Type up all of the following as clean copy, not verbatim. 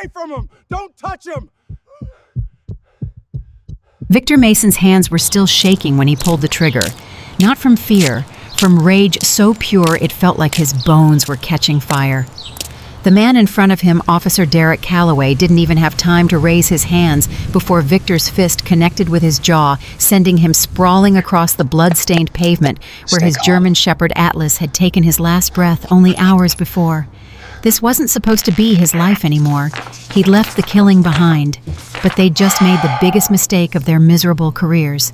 away from him! Don't touch him! Victor Mason's hands were still shaking when he pulled the trigger. Not from fear, from rage so pure it felt like his bones were catching fire. The man in front of him, Officer Derek Calloway, didn't even have time to raise his hands before Victor's fist connected with his jaw, sending him sprawling across the blood-stained pavement where his German Shepherd Atlas had taken his last breath only hours before. This wasn't supposed to be his life anymore. He'd left the killing behind, but they'd just made the biggest mistake of their miserable careers.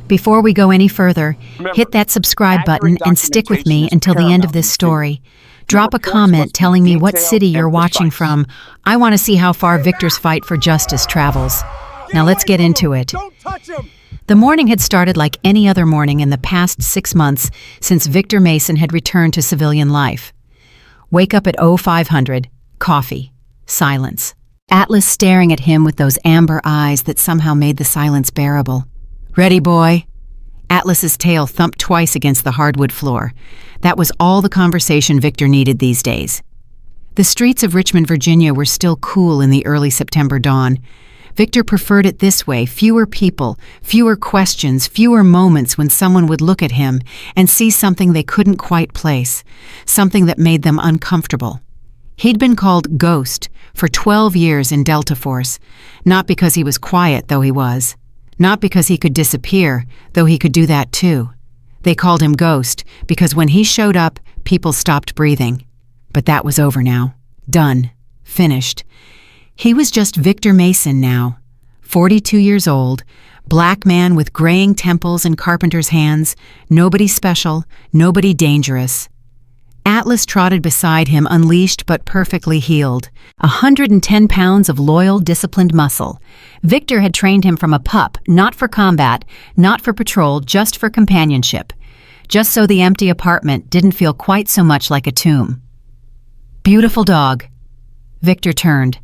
Before we go any further, hit that subscribe button and stick with me until the end of this story. Drop a comment telling me what city you're watching from. I want to see how far Victor's fight for justice travels. Now let's get into it. The morning had started like any other morning in the past 6 months since Victor Mason had returned to civilian life. Wake up at 0500, coffee, silence. Atlas staring at him with those amber eyes that somehow made the silence bearable. Ready, boy? Atlas's tail thumped twice against the hardwood floor. That was all the conversation Victor needed these days. The streets of Richmond, Virginia were still cool in the early September dawn. Victor preferred it this way: fewer people, fewer questions, fewer moments when someone would look at him and see something they couldn't quite place, something that made them uncomfortable. He'd been called Ghost for 12 years in Delta Force, not because he was quiet, though he was. Not because he could disappear, though he could do that too. They called him Ghost because when he showed up, people stopped breathing. But that was over now. Done. Finished. He was just Victor Mason now. 42 years old, black man with graying temples and carpenter's hands, nobody special, nobody dangerous. Atlas trotted beside him, unleashed but perfectly healed. 110 pounds of loyal, disciplined muscle. Victor had trained him from a pup, not for combat, not for patrol, just for companionship. Just so the empty apartment didn't feel quite so much like a tomb. Beautiful dog. Victor turned.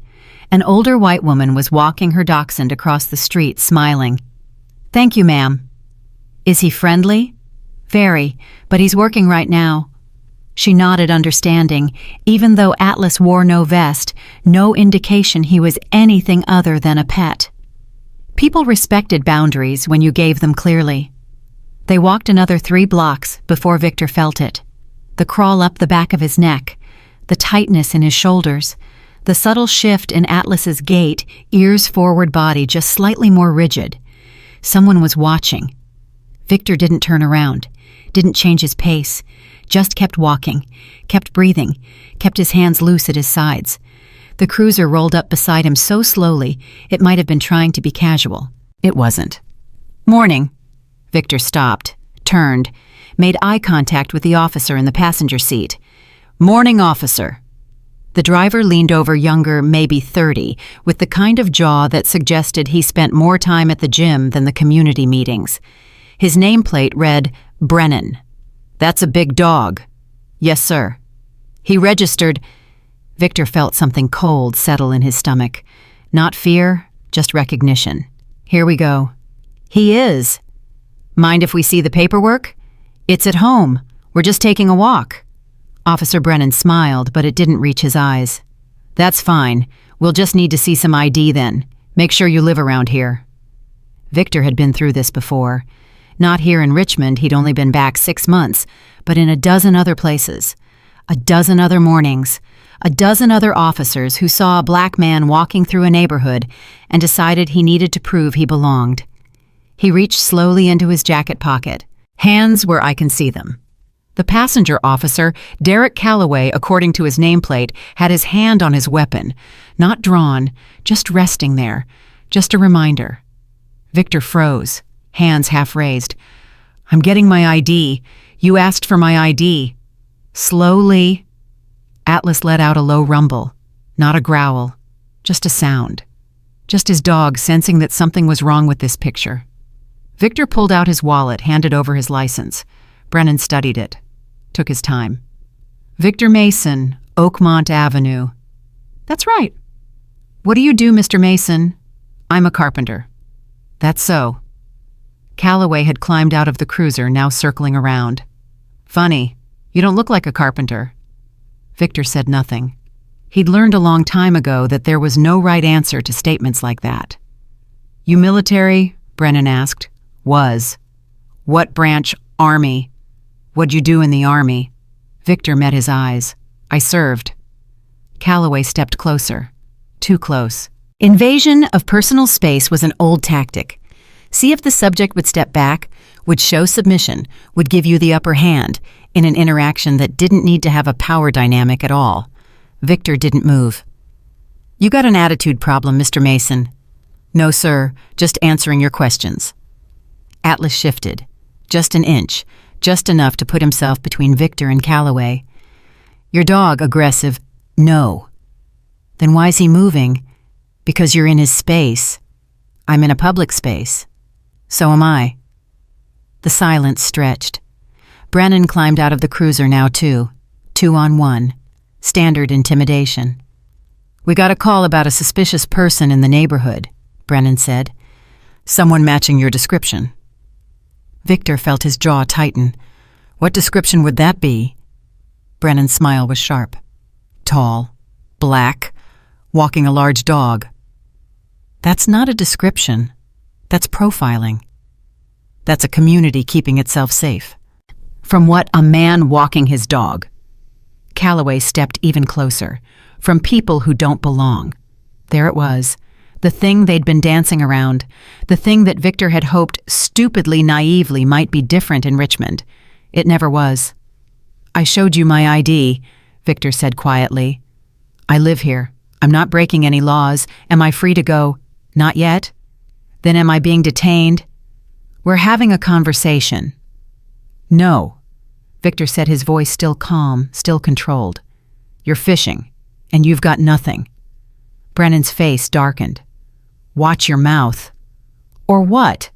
An older white woman was walking her dachshund across the street, smiling. Thank you, ma'am. Is he friendly? Very, but he's working right now. She nodded, understanding, even though Atlas wore no vest, no indication he was anything other than a pet. People respected boundaries when you gave them clearly. They walked another 3 blocks before Victor felt it. The crawl up the back of his neck, the tightness in his shoulders, the subtle shift in Atlas's gait, ears forward, body just slightly more rigid. Someone was watching. Victor didn't turn around, didn't change his pace, just kept walking, kept breathing, kept his hands loose at his sides. The cruiser rolled up beside him so slowly, it might have been trying to be casual. It wasn't. Morning. Victor stopped, turned, made eye contact with the officer in the passenger seat. Morning, officer. The driver leaned over, younger, maybe 30, with the kind of jaw that suggested he spent more time at the gym than the community meetings. His nameplate read, Brennan. That's a big dog. Yes, sir. He registered. Victor felt something cold settle in his stomach. Not fear, just recognition. Here we go. He is. Mind if we see the paperwork? It's at home. We're just taking a walk. Officer Brennan smiled, but it didn't reach his eyes. That's fine. We'll just need to see some ID then. Make sure you live around here. Victor had been through this before. Not here in Richmond, he'd only been back 6 months, but in a dozen other places. A dozen other mornings. A dozen other officers who saw a black man walking through a neighborhood and decided he needed to prove he belonged. He reached slowly into his jacket pocket. Hands where I can see them. The passenger officer, Derek Calloway, according to his nameplate, had his hand on his weapon. Not drawn, just resting there. Just a reminder. Victor froze. Hands half raised. I'm getting my ID. You asked for my ID. Slowly. Atlas let out a low rumble. Not a growl. Just a sound. Just his dog sensing that something was wrong with this picture. Victor pulled out his wallet, handed over his license. Brennan studied it. Took his time. Victor Mason, Oakmont Avenue. That's right. What do you do, Mr. Mason? I'm a carpenter. That's so. Calloway had climbed out of the cruiser, now circling around. Funny, you don't look like a carpenter. Victor said nothing. He'd learned a long time ago that there was no right answer to statements like that. "You military?" Brennan asked. "Was." "What branch?" "Army." "What'd you do in the Army?" Victor met his eyes. "I served." Calloway stepped closer. Too close. Invasion of personal space was an old tactic. See if the subject would step back, would show submission, would give you the upper hand in an interaction that didn't need to have a power dynamic at all. Victor didn't move. "You got an attitude problem, Mr. Mason." "No, sir, just answering your questions." Atlas shifted. Just an inch, just enough to put himself between Victor and Calloway. "Your dog aggressive?" "No." "Then why's he moving?" "Because you're in his space." "I'm in a public space." "So am I." The silence stretched. Brennan climbed out of the cruiser now too. 2-on-1. Standard intimidation. "We got a call about a suspicious person in the neighborhood," Brennan said. "Someone matching your description." Victor felt his jaw tighten. "What description would that be?" Brennan's smile was sharp. "Tall, black, walking a large dog." "That's not a description. That's profiling. That's a community keeping itself safe." "From what? A man walking his dog." Calloway stepped even closer. "From people who don't belong." There it was. The thing they'd been dancing around. The thing that Victor had hoped stupidly, naively might be different in Richmond. It never was. "I showed you my ID," Victor said quietly. "I live here. I'm not breaking any laws. Am I free to go?" "Not yet." "Then am I being detained?" "We're having a conversation." "No." Victor said, his voice still calm, still controlled. "You're fishing, and you've got nothing." Brennan's face darkened. "Watch your mouth." "Or what?"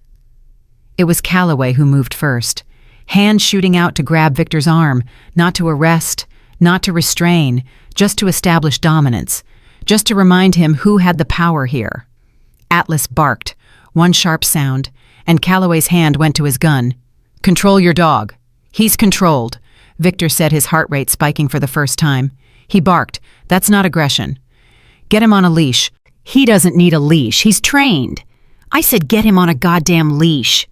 It was Calloway who moved first, hand shooting out to grab Victor's arm, not to arrest, not to restrain, just to establish dominance, just to remind him who had the power here. Atlas barked, one sharp sound, and Calloway's hand went to his gun. "Control your dog." "He's controlled," Victor said, his heart rate spiking for the first time. He barked. "That's not aggression." "Get him on a leash." "He doesn't need a leash. He's trained." "I said get him on a goddamn leash."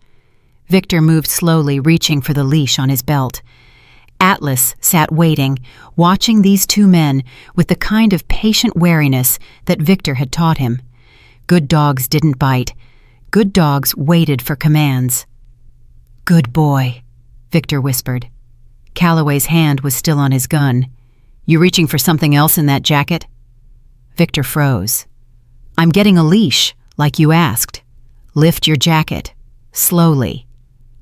Victor moved slowly, reaching for the leash on his belt. Atlas sat waiting, watching these two men with the kind of patient wariness that Victor had taught him. Good dogs didn't bite. Good dogs waited for commands. "Good boy," Victor whispered. Calloway's hand was still on his gun. "You reaching for something else in that jacket?" Victor froze. "I'm getting a leash, like you asked." "Lift your jacket. Slowly."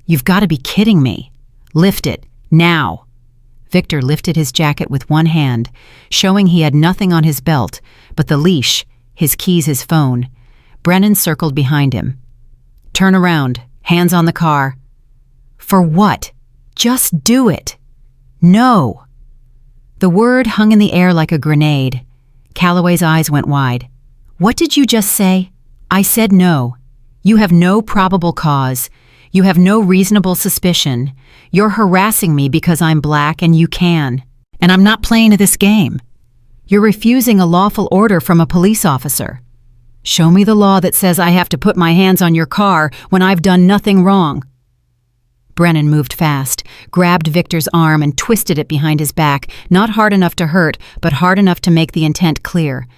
"You've got to be kidding me." "Lift it. Now." Victor lifted his jacket with one hand, showing he had nothing on his belt but the leash, his keys, his phone. Brennan circled behind him. "Turn around. Hands on the car." "For what?" "Just do it." "No." The word hung in the air like a grenade. Calloway's eyes went wide. "What did you just say?" "I said no. You have no probable cause. You have no reasonable suspicion. You're harassing me because I'm black and you can. And I'm not playing this game. You're refusing a lawful order from a police officer. Show me the law that says I have to put my hands on your car when I've done nothing wrong." Brennan moved fast, grabbed Victor's arm and twisted it behind his back, not hard enough to hurt, but hard enough to make the intent clear.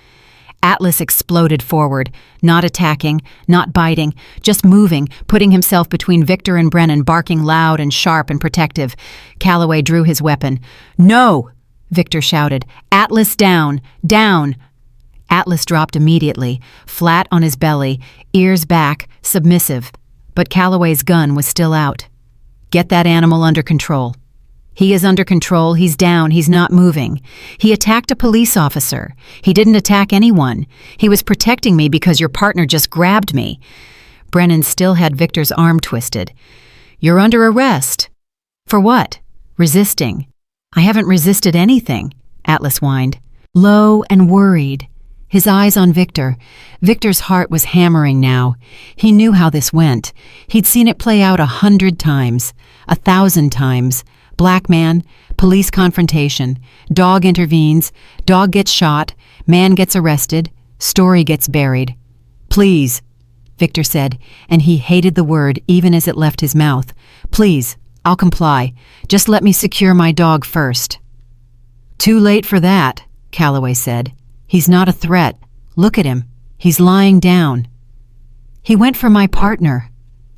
Atlas exploded forward, not attacking, not biting, just moving, putting himself between Victor and Brennan, barking loud and sharp and protective. Calloway drew his weapon. "No!" Victor shouted. "Atlas down! Down!" Atlas dropped immediately, flat on his belly, ears back, submissive. But Calloway's gun was still out. "Get that animal under control." "He is under control. He's down. He's not moving. He attacked a police officer. He didn't attack anyone. He was protecting me because your partner just grabbed me." Brennan still had Victor's arm twisted. "You're under arrest." "For what?" "Resisting." "I haven't resisted anything," Atlas whined. Low and worried, his eyes on Victor. Victor's heart was hammering now. He knew how this went. He'd seen it play out 100 times, 1,000 times. Black man, Police confrontation. Dog intervenes. Dog gets shot. Man gets arrested. Story gets buried. Please, Victor said, and he hated the word even as it left his mouth. Please, I'll comply. Just let me secure my dog first. Too late for that, Calloway said. He's not a threat. Look at him. He's lying down. He went for my partner.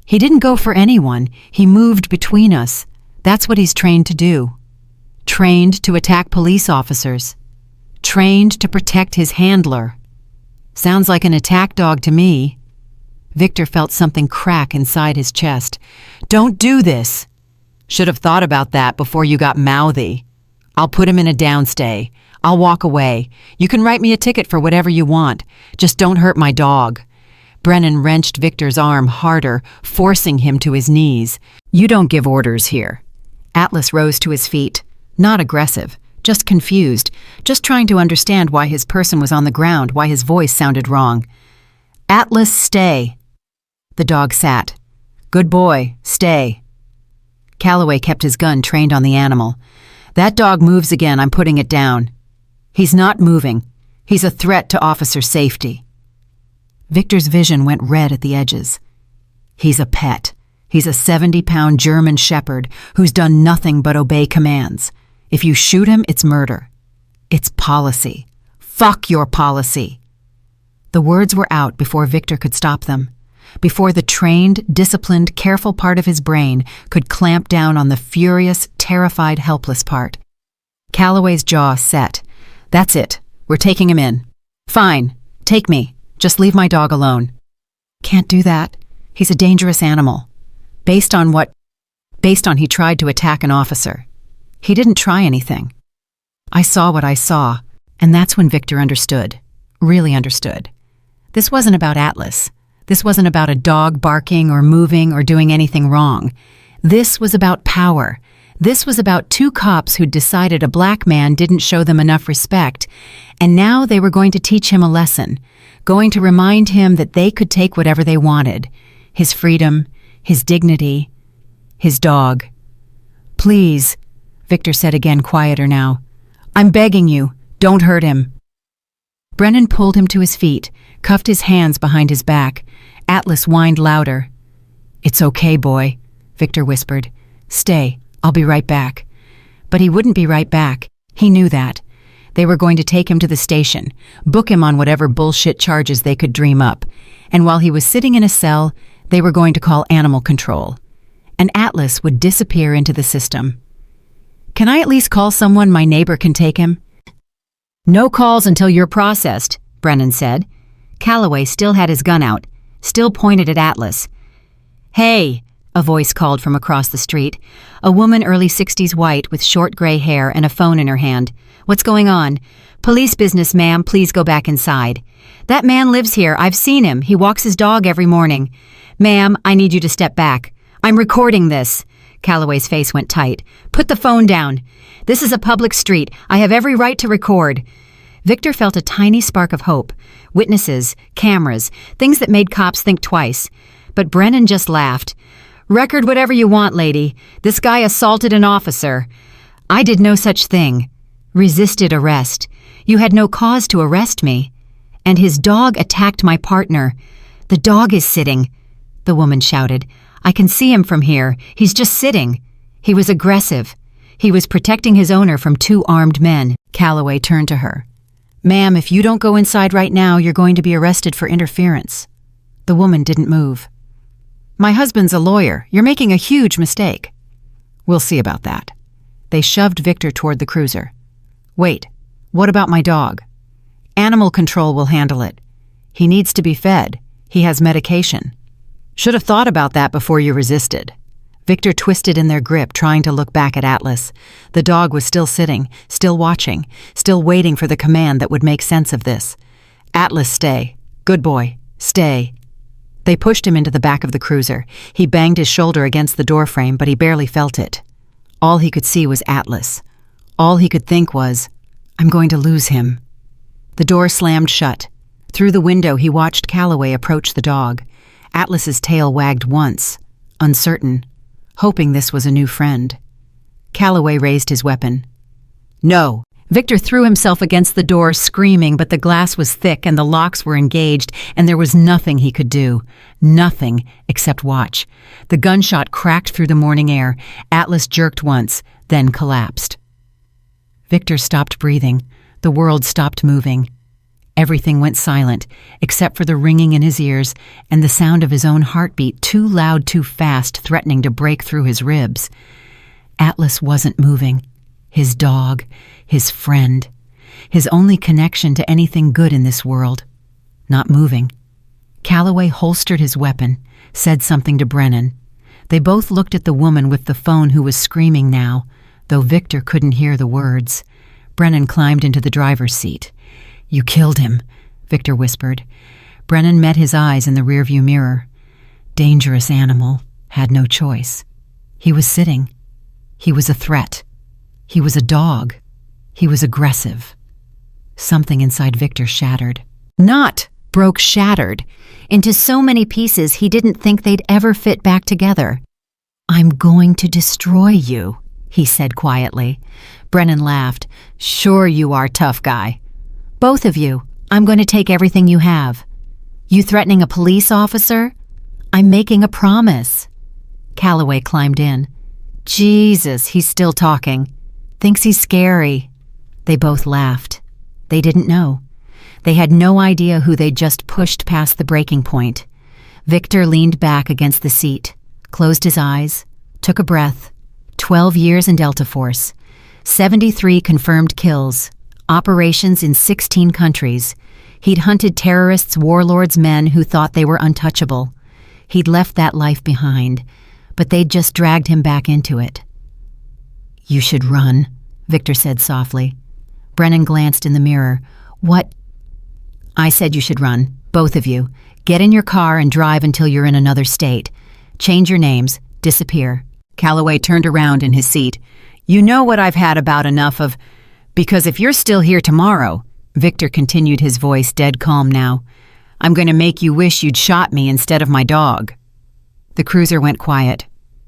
He didn't go for anyone. He moved between us. That's what he's trained to do. Trained to attack police officers. Trained to protect his handler. Sounds like an attack dog to me. Victor felt something crack inside his chest. Don't do this. Should have thought about that before you got mouthy. I'll put him in a downstay. I'll walk away. You can write me a ticket for whatever you want. Just don't hurt my dog. Brennan wrenched Victor's arm harder, forcing him to his knees. You don't give orders here. Atlas rose to his feet. Not aggressive, just confused, just trying to understand why his person was on the ground, why his voice sounded wrong. Atlas, stay. The dog sat. Good boy, stay. Calloway kept his gun trained on the animal. That dog moves again, I'm putting it down. He's not moving. He's a threat to officer safety. Victor's vision went red at the edges. He's a pet. He's a 70-pound German shepherd who's done nothing but obey commands. If you shoot him, it's murder. It's policy. Fuck your policy. The words were out before Victor could stop them, before the trained, disciplined, careful part of his brain could clamp down on the furious, terrified, helpless part. Calloway's jaw set. That's it. We're taking him in. Fine. Take me. Just leave my dog alone. Can't do that. He's a dangerous animal. Based on he tried to attack an officer. He didn't try anything. I saw what I saw, and that's when Victor understood. Really understood. This wasn't about Atlas. This wasn't about a dog barking or moving or doing anything wrong. This was about power. This was about two cops who'd decided a black man didn't show them enough respect, and now they were going to teach him a lesson, going to remind him that they could take whatever they wanted. His freedom, his dignity, his dog. Please, Victor said again, quieter now. I'm begging you, don't hurt him. Brennan pulled him to his feet, cuffed his hands behind his back. Atlas whined louder. It's okay, boy, Victor whispered. Stay, I'll be right back. But he wouldn't be right back. He knew that. They were going to take him to the station, book him on whatever bullshit charges they could dream up. And while he was sitting in a cell, they were going to call animal control. And Atlas would disappear into the system. Can I at least call someone my neighbor can take him? No calls until you're processed, Brennan said. Calloway still had his gun out, still pointed at Atlas. Hey, a voice called from across the street. A woman, early 60s white, with short gray hair and a phone in her hand. What's going on? Police business, ma'am. Please go back inside. That man lives here. I've seen him. He walks his dog every morning. Ma'am, I need you to step back. I'm recording this. Calloway's face went tight. Put the phone down. This is a public street. I have every right to record. Victor felt a tiny spark of hope. Witnesses, cameras, things that made cops think twice. But Brennan just laughed. Record whatever you want, lady. This guy assaulted an officer. I did no such thing. Resisted arrest. You had no cause to arrest me. And his dog attacked my partner. The dog is sitting, the woman shouted. I can see him from here. He's just sitting. He was aggressive. He was protecting his owner from two armed men. Calloway turned to her. Ma'am, if you don't go inside right now, you're going to be arrested for interference. The woman didn't move. My husband's a lawyer. You're making a huge mistake. We'll see about that. They shoved Victor toward the cruiser. Wait, what about my dog? Animal control will handle it. He needs to be fed. He has medication. Should have thought about that before you resisted. Victor twisted in their grip, trying to look back at Atlas. The dog was still sitting, still watching, still waiting for the command that would make sense of this. Atlas, stay. Good boy. Stay. They pushed him into the back of the cruiser. He banged his shoulder against the doorframe, but he barely felt it. All he could see was Atlas. All he could think was, I'm going to lose him. The door slammed shut. Through the window, he watched Calloway approach the dog. Atlas's tail wagged once, uncertain, hoping this was a new friend. Calloway raised his weapon. No. Victor threw himself against the door, screaming, but the glass was thick and the locks were engaged, and there was nothing he could do. Nothing except watch. The gunshot cracked through the morning air. Atlas jerked once, then collapsed. Victor stopped breathing. The world stopped moving. Everything went silent, except for the ringing in his ears and the sound of his own heartbeat, too loud, too fast, threatening to break through his ribs. Atlas wasn't moving. His dog, his friend, his only connection to anything good in this world, not moving. Calloway holstered his weapon, said something to Brennan. They both looked at the woman with the phone who was screaming now, though Victor couldn't hear the words. Brennan climbed into the driver's seat. You killed him, Victor whispered. Brennan met his eyes in the rearview mirror. Dangerous animal, had no choice. He was sitting. He was a threat. He was a dog. He was aggressive. Something inside Victor shattered. Broke shattered into so many pieces he didn't think they'd ever fit back together. I'm going to destroy you, he said quietly. Brennan laughed. Sure you are, tough guy. Both of you. I'm going to take everything you have. You threatening a police officer? I'm making a promise. Calloway climbed in. Jesus, he's still talking. Thinks he's scary. They both laughed. They didn't know. They had no idea who they'd just pushed past the breaking point. Victor leaned back against the seat, closed his eyes, took a breath. 12 years in Delta Force. 73 confirmed kills. Operations in 16 countries. He'd hunted terrorists, warlords, men who thought they were untouchable. He'd left that life behind, but they'd just dragged him back into it. You should run, Victor said softly. Brennan glanced in the mirror. What? I said you should run, both of you. Get in your car and drive until you're in another state. Change your names, disappear. Calloway turned around in his seat. You know what I've had about enough of... Because if you're still here tomorrow, Victor continued, his voice dead calm now, I'm going to make you wish you'd shot me instead of my dog. The cruiser went quiet.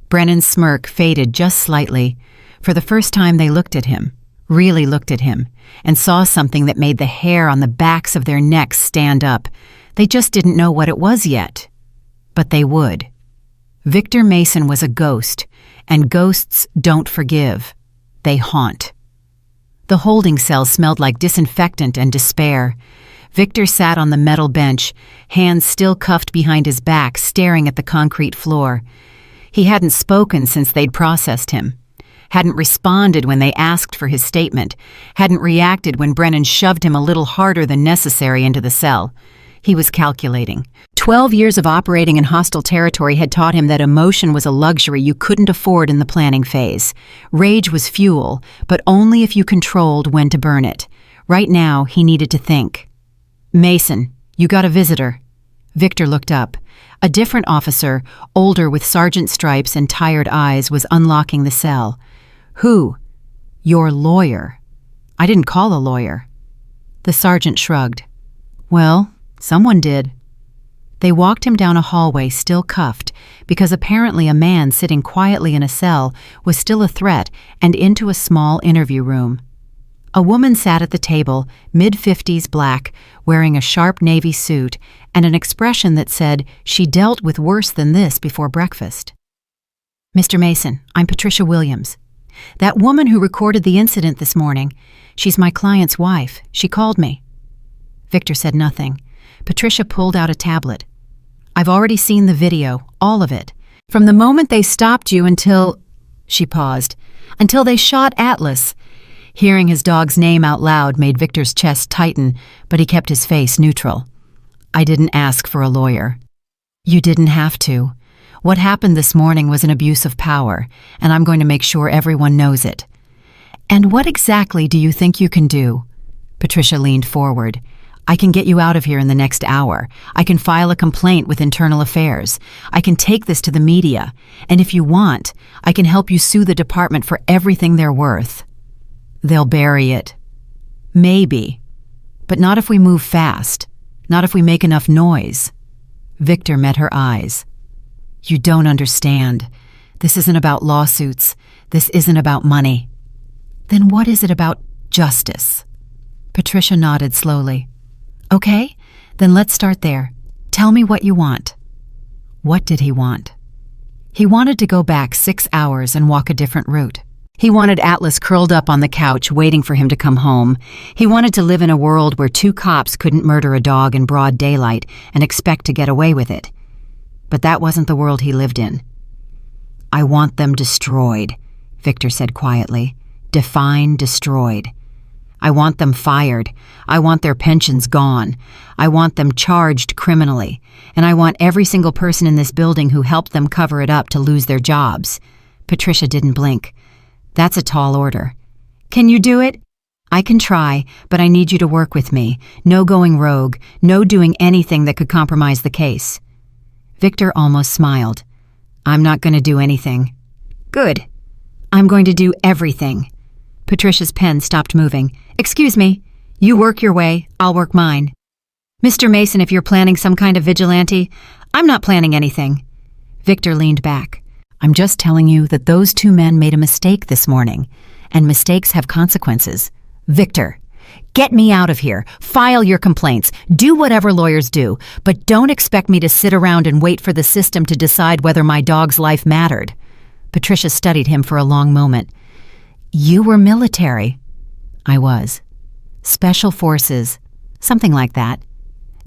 Brennan's smirk faded just slightly. For the first time they looked at him, really looked at him, and saw something that made the hair on the backs of their necks stand up. They just didn't know what it was yet. But they would. Victor Mason was a ghost, and ghosts don't forgive. They haunt. The holding cell smelled like disinfectant and despair. Victor sat on the metal bench, hands still cuffed behind his back, staring at the concrete floor. He hadn't spoken since they'd processed him. Hadn't responded when they asked for his statement. Hadn't reacted when Brennan shoved him a little harder than necessary into the cell. He was calculating. 12 years of operating in hostile territory had taught him that emotion was a luxury you couldn't afford in the planning phase. Rage was fuel, but only if you controlled when to burn it. Right now, he needed to think. Mason, you got a visitor. Victor looked up. A different officer, older with sergeant stripes and tired eyes, was unlocking the cell. Who? Your lawyer. I didn't call a lawyer. The sergeant shrugged. Well, someone did. They walked him down a hallway still cuffed, because apparently a man sitting quietly in a cell was still a threat, and into a small interview room. A woman sat at the table, mid-50s black, wearing a sharp navy suit and an expression that said she dealt with worse than this before breakfast. Mr. Mason, I'm Patricia Williams. That woman who recorded the incident this morning, she's my client's wife. She called me. Victor said nothing. Patricia pulled out a tablet. I've already seen the video, all of it. From the moment they stopped you until... She paused. Until they shot Atlas. Hearing his dog's name out loud made Victor's chest tighten, but he kept his face neutral. I didn't ask for a lawyer. You didn't have to. What happened this morning was an abuse of power, and I'm going to make sure everyone knows it. And what exactly do you think you can do? Patricia leaned forward. I can get you out of here in the next hour. I can file a complaint with Internal Affairs. I can take this to the media. And if you want, I can help you sue the department for everything they're worth. They'll bury it. Maybe. But not if we move fast. Not if we make enough noise. Victor met her eyes. You don't understand. This isn't about lawsuits. This isn't about money. Then what is it about justice? Patricia nodded slowly. Okay, then let's start there. Tell me what you want. What did he want? He wanted to go back 6 hours and walk a different route. He wanted Atlas curled up on the couch waiting for him to come home. He wanted to live in a world where 2 cops couldn't murder a dog in broad daylight and expect to get away with it. But that wasn't the world he lived in. I want them destroyed, Victor said quietly. Define destroyed. I want them fired. I want their pensions gone. I want them charged criminally. And I want every single person in this building who helped them cover it up to lose their jobs. Patricia didn't blink. That's a tall order. Can you do it? I can try, but I need you to work with me. No going rogue, no doing anything that could compromise the case. Victor almost smiled. I'm not going to do anything. Good. I'm going to do everything. Patricia's pen stopped moving. Excuse me. You work your way, I'll work mine. Mr. Mason, if you're planning some kind of vigilante, I'm not planning anything. Victor leaned back. I'm just telling you that those 2 men made a mistake this morning, and mistakes have consequences. Victor, get me out of here. File your complaints. Do whatever lawyers do, but don't expect me to sit around and wait for the system to decide whether my dog's life mattered. Patricia studied him for a long moment. You were military. I was. Special forces. Something like that.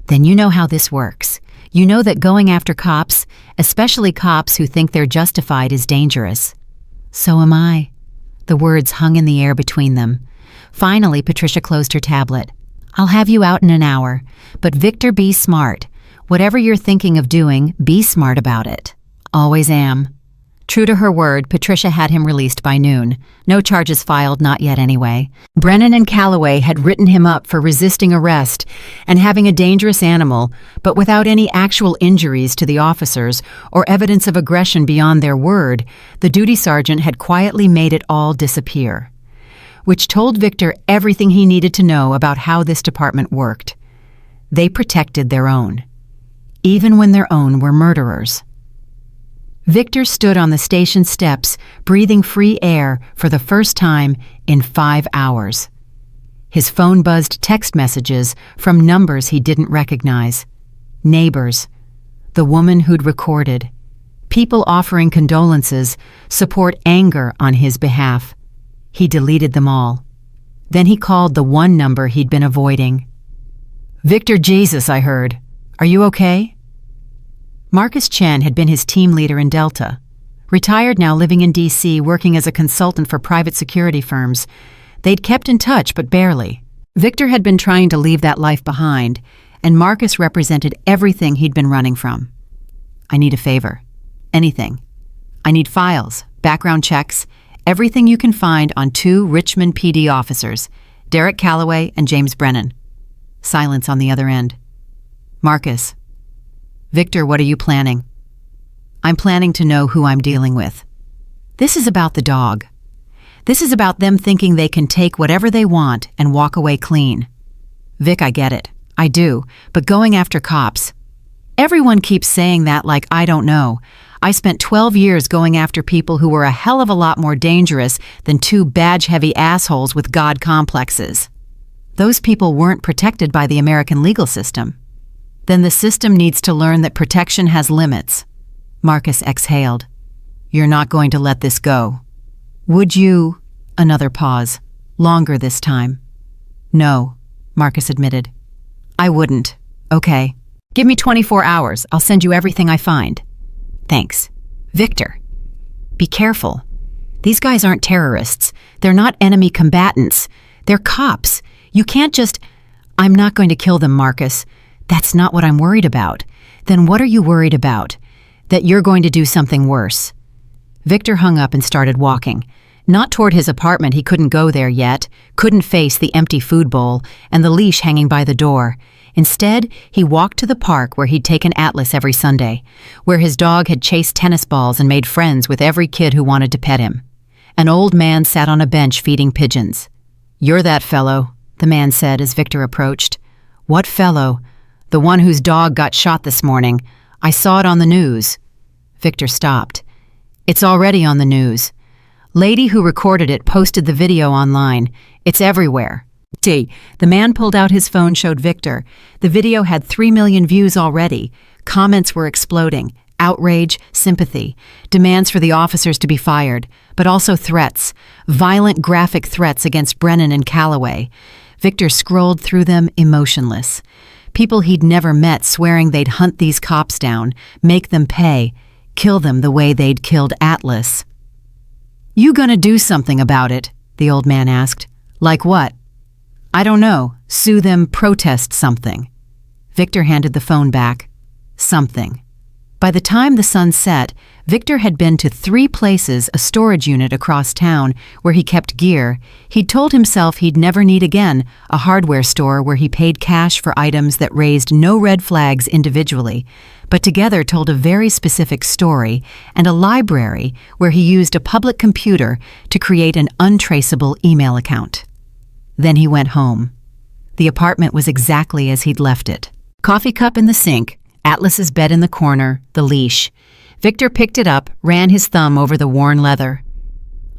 Then you know how this works. You know that going after cops, especially cops who think they're justified, is dangerous. So am I. The words hung in the air between them. Finally, Patricia closed her tablet. I'll have you out in an hour. But Victor, be smart. Whatever you're thinking of doing, be smart about it. Always am. True to her word, Patricia had him released by noon. No charges filed, not yet anyway. Brennan and Calloway had written him up for resisting arrest and having a dangerous animal, but without any actual injuries to the officers or evidence of aggression beyond their word, the duty sergeant had quietly made it all disappear. Which told Victor everything he needed to know about how this department worked. They protected their own, even when their own were murderers. Victor stood on the station steps, breathing free air for the first time in 5 hours. His phone buzzed text messages from numbers he didn't recognize. Neighbors, the woman who'd recorded, people offering condolences, support, anger on his behalf. He deleted them all. Then he called the one number he'd been avoiding. Victor, Jesus, I heard. Are you okay? Marcus Chen had been his team leader in Delta. Retired now, living in D.C., working as a consultant for private security firms. They'd kept in touch, but barely. Victor had been trying to leave that life behind, and Marcus represented everything he'd been running from. I need a favor. Anything. I need files, background checks, everything you can find on 2 Richmond PD officers, Derek Calloway and James Brennan. Silence on the other end. Marcus. Victor, what are you planning? I'm planning to know who I'm dealing with. This is about the dog. This is about them thinking they can take whatever they want and walk away clean. Vic, I get it. I do. But going after cops. Everyone keeps saying that like I don't know. I spent 12 years going after people who were a hell of a lot more dangerous than 2 badge-heavy assholes with God complexes. Those people weren't protected by the American legal system. Then the system needs to learn that protection has limits. Marcus exhaled. You're not going to let this go. Would you? Another pause. Longer this time. No, Marcus admitted. I wouldn't. Okay. Give me 24 hours. I'll send you everything I find. Thanks. Victor. Be careful. These guys aren't terrorists. They're not enemy combatants. They're cops. You can't just... I'm not going to kill them, Marcus. That's not what I'm worried about. Then what are you worried about? That you're going to do something worse. Victor hung up and started walking. Not toward his apartment, he couldn't go there yet, couldn't face the empty food bowl and the leash hanging by the door. Instead, he walked to the park where he'd taken Atlas every Sunday, where his dog had chased tennis balls and made friends with every kid who wanted to pet him. An old man sat on a bench feeding pigeons. You're that fellow, the man said as Victor approached. What fellow? The one whose dog got shot this morning. I saw it on the news. Victor stopped. It's already on the news. Lady who recorded it posted the video online. It's everywhere. The man pulled out his phone, showed Victor. The video had 3 million views already. Comments were exploding. Outrage, sympathy, demands for the officers to be fired, but also threats, violent graphic threats against Brennan and Calloway. Victor scrolled through them emotionless. People he'd never met swearing they'd hunt these cops down, make them pay, kill them the way they'd killed Atlas. "You gonna do something about it?" the old man asked. "Like what?" "I don't know. Sue them, protest something." Victor handed the phone back. Something. By the time the sun set, Victor had been to 3 places, a storage unit across town where he kept gear. He'd told himself he'd never need again a hardware store where he paid cash for items that raised no red flags individually, but together told a very specific story, and a library where he used a public computer to create an untraceable email account. Then he went home. The apartment was exactly as he'd left it. Coffee cup in the sink, Atlas's bed in the corner, the leash. Victor picked it up, ran his thumb over the worn leather.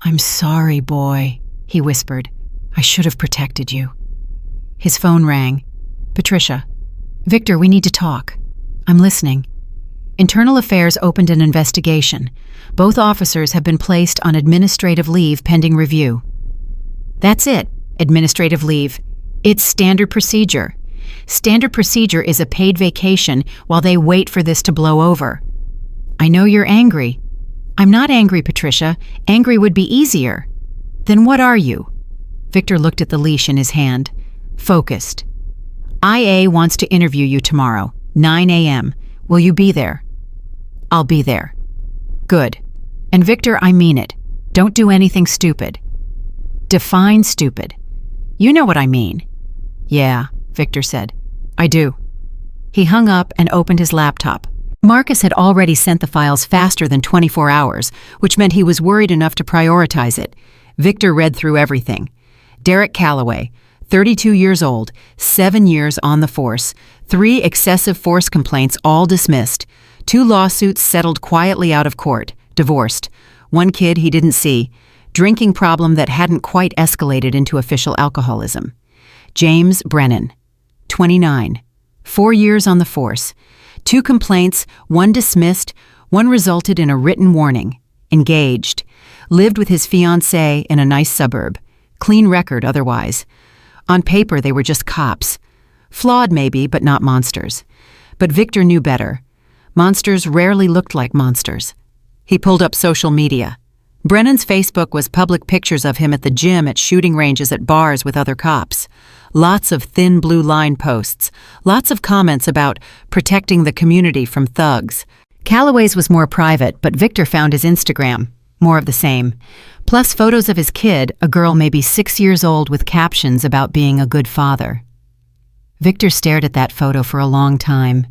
"I'm sorry, boy," he whispered. "I should have protected you." His phone rang. "Patricia." "Victor, we need to talk." "I'm listening." "Internal Affairs opened an investigation. Both officers have been placed on administrative leave pending review." "That's it. Administrative leave. It's standard procedure. Standard procedure is a paid vacation while they wait for this to blow over." "I know you're angry." "I'm not angry, Patricia. Angry would be easier." "Then what are you?" Victor looked at the leash in his hand. Focused. "IA wants to interview you tomorrow, 9 a.m. Will you be there?" "I'll be there." "Good. And Victor, I mean it. Don't do anything stupid." "Define stupid." "You know what I mean." "Yeah," Victor said. "I do." He hung up and opened his laptop. Marcus had already sent the files faster than 24 hours, which meant he was worried enough to prioritize it. Victor read through everything. Derek Calloway, 32 years old, 7 years on the force, 3 excessive force complaints all dismissed, 2 lawsuits settled quietly out of court, divorced, 1 kid he didn't see, drinking problem that hadn't quite escalated into official alcoholism. James Brennan, 29, 4 years on the force, 2 complaints, 1 dismissed, 1 resulted in a written warning, engaged, lived with his fiancée in a nice suburb, clean record otherwise. On paper they were just cops. Flawed maybe, but not monsters. But Victor knew better. Monsters rarely looked like monsters. He pulled up social media. Brennan's Facebook was public pictures of him at the gym, at shooting ranges, at bars with other cops. Lots of thin blue line posts. Lots of comments about protecting the community from thugs. Calloway's was more private, but Victor found his Instagram. More of the same. Plus photos of his kid, a girl maybe 6 years old, with captions about being a good father. Victor stared at that photo for a long time.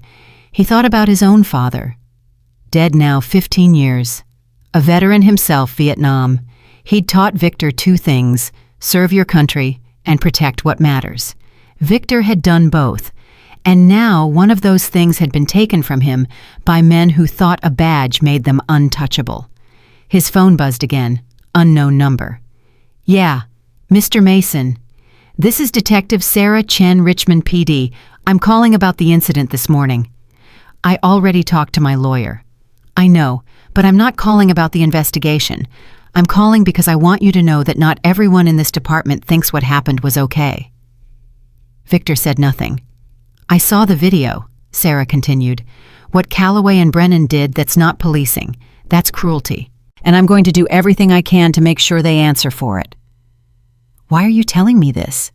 He thought about his own father. Dead now 15 years. A veteran himself, Vietnam. He'd taught Victor 2 things: serve your country and protect what matters. Victor had done both, and now one of those things had been taken from him by men who thought a badge made them untouchable. His phone buzzed again. Unknown number. "Yeah, Mr. Mason. This is Detective Sarah Chen, Richmond PD. I'm calling about the incident this morning. I already talked to my lawyer." "I know, but I'm not calling about the investigation. I'm calling because I want you to know that not everyone in this department thinks what happened was okay." Victor said nothing. "I saw the video," Sarah continued. "What Calloway and Brennan did, that's not policing. That's cruelty. And I'm going to do everything I can to make sure they answer for it." "Why are you telling me this?"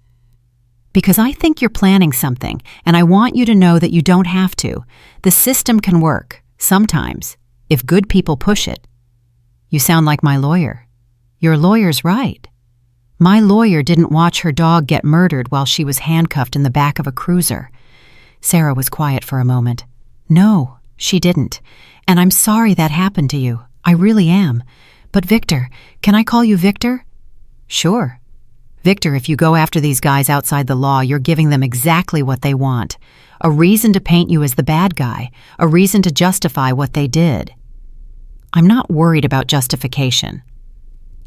"Because I think you're planning something, and I want you to know that you don't have to. The system can work, sometimes, if good people push it." "You sound like my lawyer." "Your lawyer's right. My lawyer didn't watch her dog get murdered while she was handcuffed in the back of a cruiser." Sarah was quiet for a moment. "No, she didn't. And I'm sorry that happened to you. I really am. But Victor, can I call you Victor?" "Sure." "Victor, if you go after these guys outside the law, you're giving them exactly what they want. A reason to paint you as the bad guy. A reason to justify what they did." I'm not worried about justification.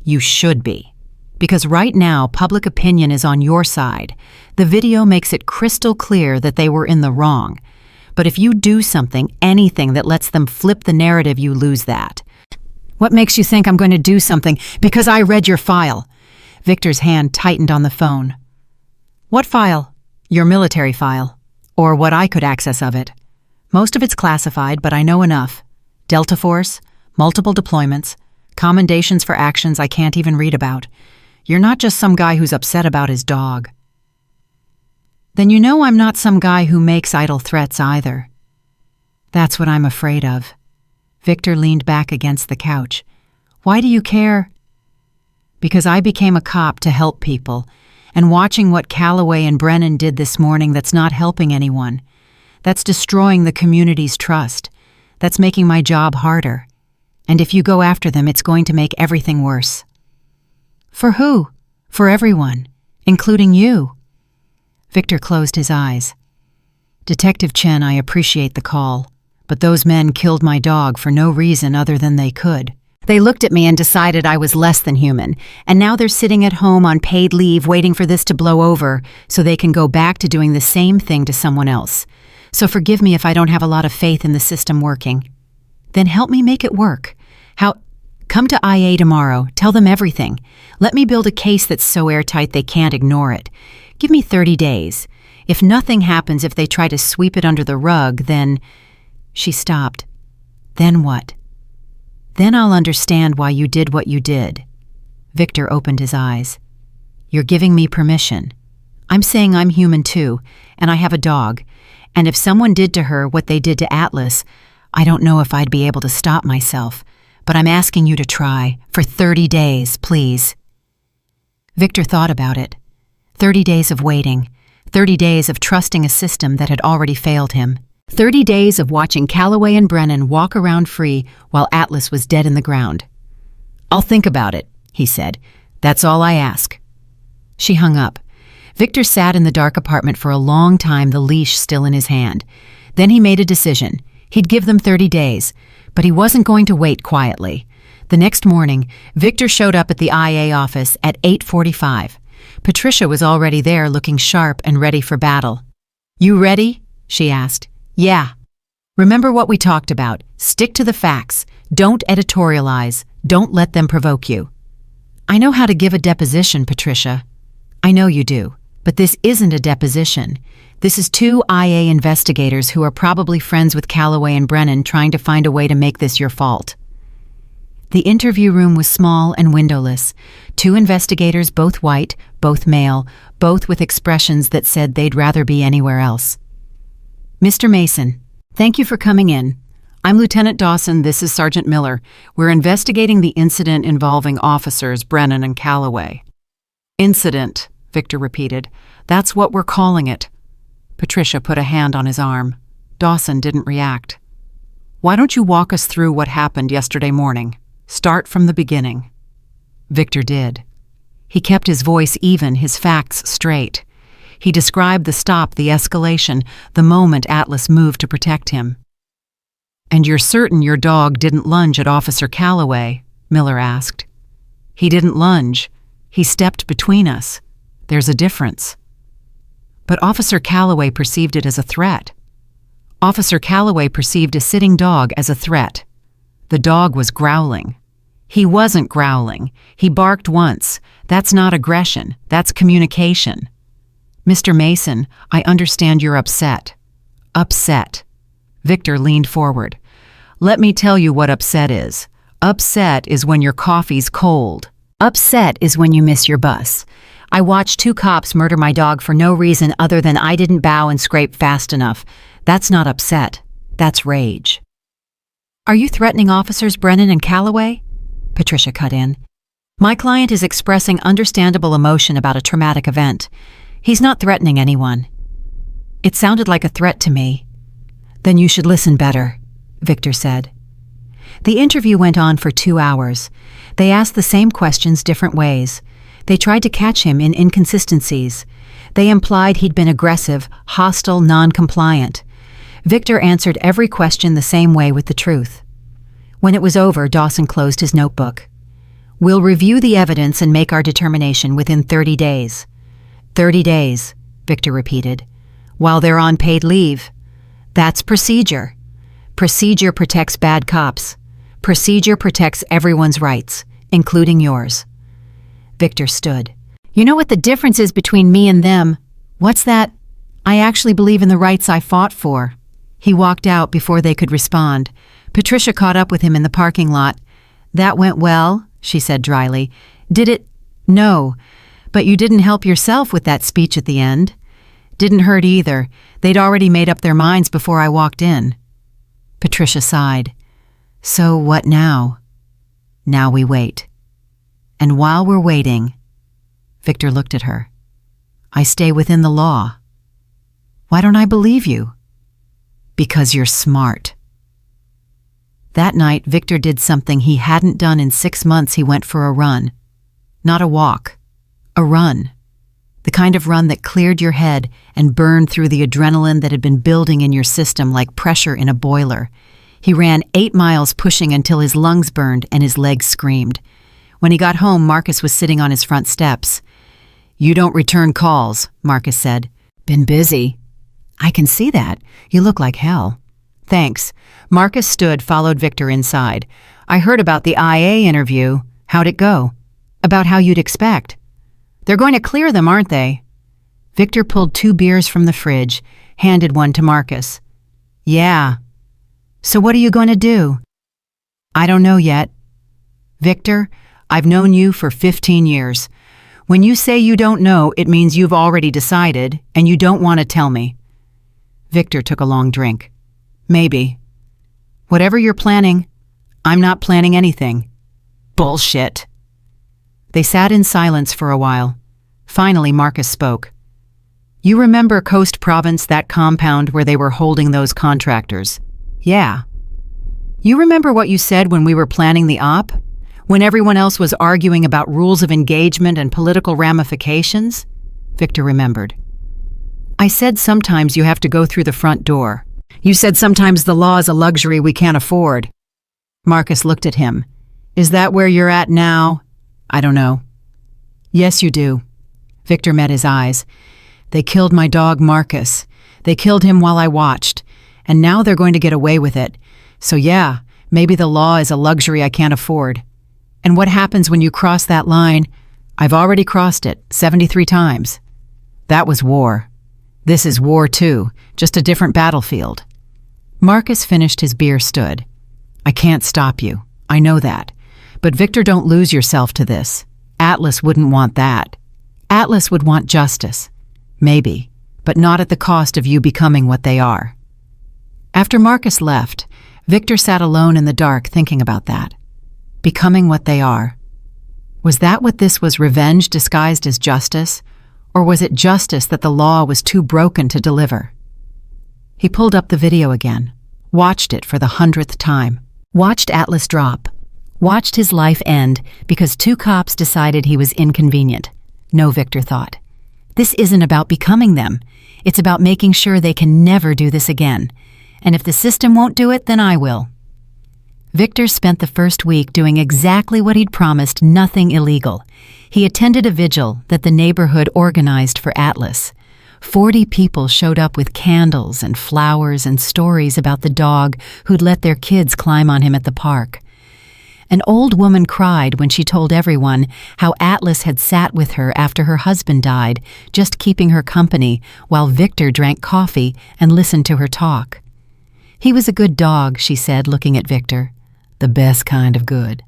You should be. Because right now, public opinion is on your side. The video makes it crystal clear that they were in the wrong. But if you do something, anything that lets them flip the narrative, you lose that. What makes you think I'm going to do something? Because I read your file. Victor's hand tightened on the phone. What file? Your military file. Or what I could access of it. Most of it's classified, but I know enough. Delta Force, multiple deployments, commendations for actions I can't even read about. You're not just some guy who's upset about his dog. Then you know I'm not some guy who makes idle threats either. That's what I'm afraid of. Victor leaned back against the couch. Why do you care? Because I became a cop to help people, and watching what Calloway and Brennan did this morning, that's not helping anyone. That's destroying the community's trust. That's making my job harder. And if you go after them, it's going to make everything worse. For who? For everyone, including you. Victor closed his eyes. Detective Chen, I appreciate the call, but those men killed my dog for no reason other than they could. They looked at me and decided I was less than human, and now they're sitting at home on paid leave waiting for this to blow over so they can go back to doing the same thing to someone else. So forgive me if I don't have a lot of faith in the system working. Then help me make it work. Come to IA tomorrow, tell them everything. Let me build a case that's so airtight they can't ignore it. Give me 30 days. If nothing happens, if they try to sweep it under the rug, then... She stopped. Then what? Then I'll understand why you did what you did. Victor opened his eyes. You're giving me permission. I'm saying I'm human too, and I have a dog. And if someone did to her what they did to Atlas, I don't know if I'd be able to stop myself. But I'm asking you to try, for 30 days, please. Victor thought about it. 30 days of waiting. 30 days of trusting a system that had already failed him. 30 days of watching Calloway and Brennan walk around free while Atlas was dead in the ground. I'll think about it, he said. That's all I ask. She hung up. Victor sat in the dark apartment for a long time, the leash still in his hand. Then he made a decision. He'd give them 30 days, but he wasn't going to wait quietly. The next morning, Victor showed up at the IA office at 8:45. Patricia was already there, looking sharp and ready for battle. You ready? She asked. Yeah. Remember what we talked about. Stick to the facts. Don't editorialize. Don't let them provoke you. I know how to give a deposition, Patricia. I know you do, but this isn't a deposition. This is two IA investigators who are probably friends with Calloway and Brennan trying to find a way to make this your fault. The interview room was small and windowless. Two investigators, both white, both male, both with expressions that said they'd rather be anywhere else. Mr. Mason, thank you for coming in. I'm Lieutenant Dawson, this is Sergeant Miller. We're investigating the incident involving officers Brennan and Calloway. Incident, Victor repeated. That's what we're calling it. Patricia put a hand on his arm. Dawson didn't react. Why don't you walk us through what happened yesterday morning? Start from the beginning. Victor did. He kept his voice even, his facts straight. He described the stop, the escalation, the moment Atlas moved to protect him. And you're certain your dog didn't lunge at Officer Calloway? Miller asked. He didn't lunge. He stepped between us. There's a difference. But Officer Calloway perceived it as a threat. Officer Calloway perceived a sitting dog as a threat. The dog was growling. He wasn't growling. He barked once. That's not aggression. That's communication. Mr. Mason, I understand you're upset. Upset. Victor leaned forward. Let me tell you what upset is. Upset is when your coffee's cold. Upset is when you miss your bus. I watched two cops murder my dog for no reason other than I didn't bow and scrape fast enough. That's not upset. That's rage. Are you threatening officers Brennan and Calloway? Patricia cut in. My client is expressing understandable emotion about a traumatic event. He's not threatening anyone. It sounded like a threat to me. Then you should listen better, Victor said. The interview went on for 2 hours. They asked the same questions different ways. They tried to catch him in inconsistencies. They implied he'd been aggressive, hostile, non-compliant. Victor answered every question the same way with the truth. When it was over, Dawson closed his notebook. "We'll review the evidence and make our determination within 30 days. 30 days, Victor repeated, while they're on paid leave. That's procedure. Procedure protects bad cops. Procedure protects everyone's rights, including yours." Victor stood. "You know what the difference is between me and them? What's that? I actually believe in the rights I fought for." He walked out before they could respond. Patricia caught up with him in the parking lot. "That went well," she said dryly. "Did it?" "No. But you didn't help yourself with that speech at the end." "Didn't hurt either. They'd already made up their minds before I walked in." Patricia sighed. "So what now?" "Now we wait. And while we're waiting," Victor looked at her, "I stay within the law." "Why don't I believe you?" "Because you're smart." That night, Victor did something he hadn't done in 6 months. He went for a run. Not a walk. A run. The kind of run that cleared your head and burned through the adrenaline that had been building in your system like pressure in a boiler. He ran 8 miles pushing until his lungs burned and his legs screamed. When he got home, Marcus was sitting on his front steps. "You don't return calls," Marcus said. "Been busy." "I can see that. You look like hell." "Thanks." Marcus stood, followed Victor inside. "I heard about the IA interview. How'd it go?" "About how you'd expect." "They're going to clear them, aren't they?" Victor pulled 2 beers from the fridge, handed one to Marcus. "Yeah." "So what are you going to do?" "I don't know yet." "Victor, I've known you for 15 years. When you say you don't know, it means you've already decided, and you don't want to tell me." Victor took a long drink. "Maybe. Whatever you're planning, I'm not planning anything." "Bullshit." They sat in silence for a while. Finally, Marcus spoke. "You remember Coast Province, that compound where they were holding those contractors?" "Yeah." "You remember what you said when we were planning the op? When everyone else was arguing about rules of engagement and political ramifications?" Victor remembered. "I said sometimes you have to go through the front door. You said sometimes the law is a luxury we can't afford." Marcus looked at him. "Is that where you're at now?" "I don't know." "Yes, you do." Victor met his eyes. "They killed my dog, Marcus. They killed him while I watched. And now they're going to get away with it. So yeah, maybe the law is a luxury I can't afford. And what happens when you cross that line? I've already crossed it 73 times. That was war. This is war too, just a different battlefield." Marcus finished his beer, stood. "I can't stop you. I know that. But Victor, don't lose yourself to this. Atlas wouldn't want that. Atlas would want justice. Maybe, but not at the cost of you becoming what they are." After Marcus left, Victor sat alone in the dark thinking about that. Becoming what they are. Was that what this was, revenge disguised as justice? Or was it justice that the law was too broken to deliver? He pulled up the video again, watched it for the 100th time, watched Atlas drop, watched his life end because 2 cops decided he was inconvenient. No, Victor thought. This isn't about becoming them. It's about making sure they can never do this again. And if the system won't do it, then I will. Victor spent the first week doing exactly what he'd promised, nothing illegal. He attended a vigil that the neighborhood organized for Atlas. 40 people showed up with candles and flowers and stories about the dog who'd let their kids climb on him at the park. An old woman cried when she told everyone how Atlas had sat with her after her husband died, just keeping her company while Victor drank coffee and listened to her talk. "He was a good dog," she said, looking at Victor. "The best kind of good."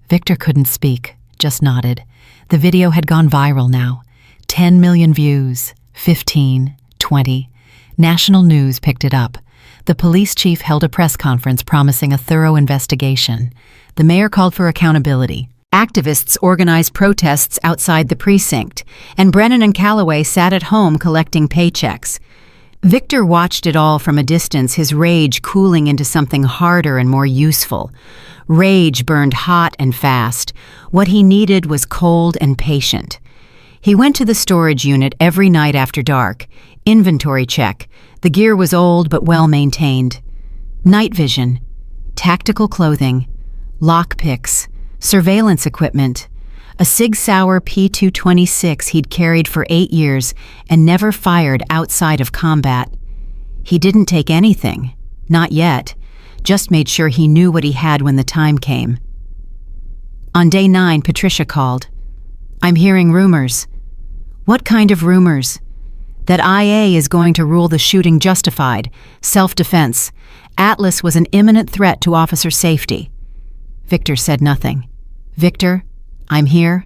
Victor couldn't speak, just nodded. The video had gone viral now. 10 million views, 15, 20. National news picked it up. The police chief held a press conference promising a thorough investigation. The mayor called for accountability. Activists organized protests outside the precinct, and Brennan and Calloway sat at home collecting paychecks. Victor watched it all from a distance, his rage cooling into something harder and more useful. Rage burned hot and fast. What he needed was cold and patient. He went to the storage unit every night after dark. Inventory check. The gear was old but well maintained. Night vision. tactical clothing, lockpicks, surveillance equipment, a Sig Sauer P226 he'd carried for 8 years and never fired outside of combat. He didn't take anything, not yet, just made sure he knew what he had when the time came. On day 9, Patricia called. "I'm hearing rumors." "What kind of rumors?" "That IA is going to rule the shooting justified, self-defense. Atlas was an imminent threat to officer safety." Victor said nothing. "Victor, I'm here.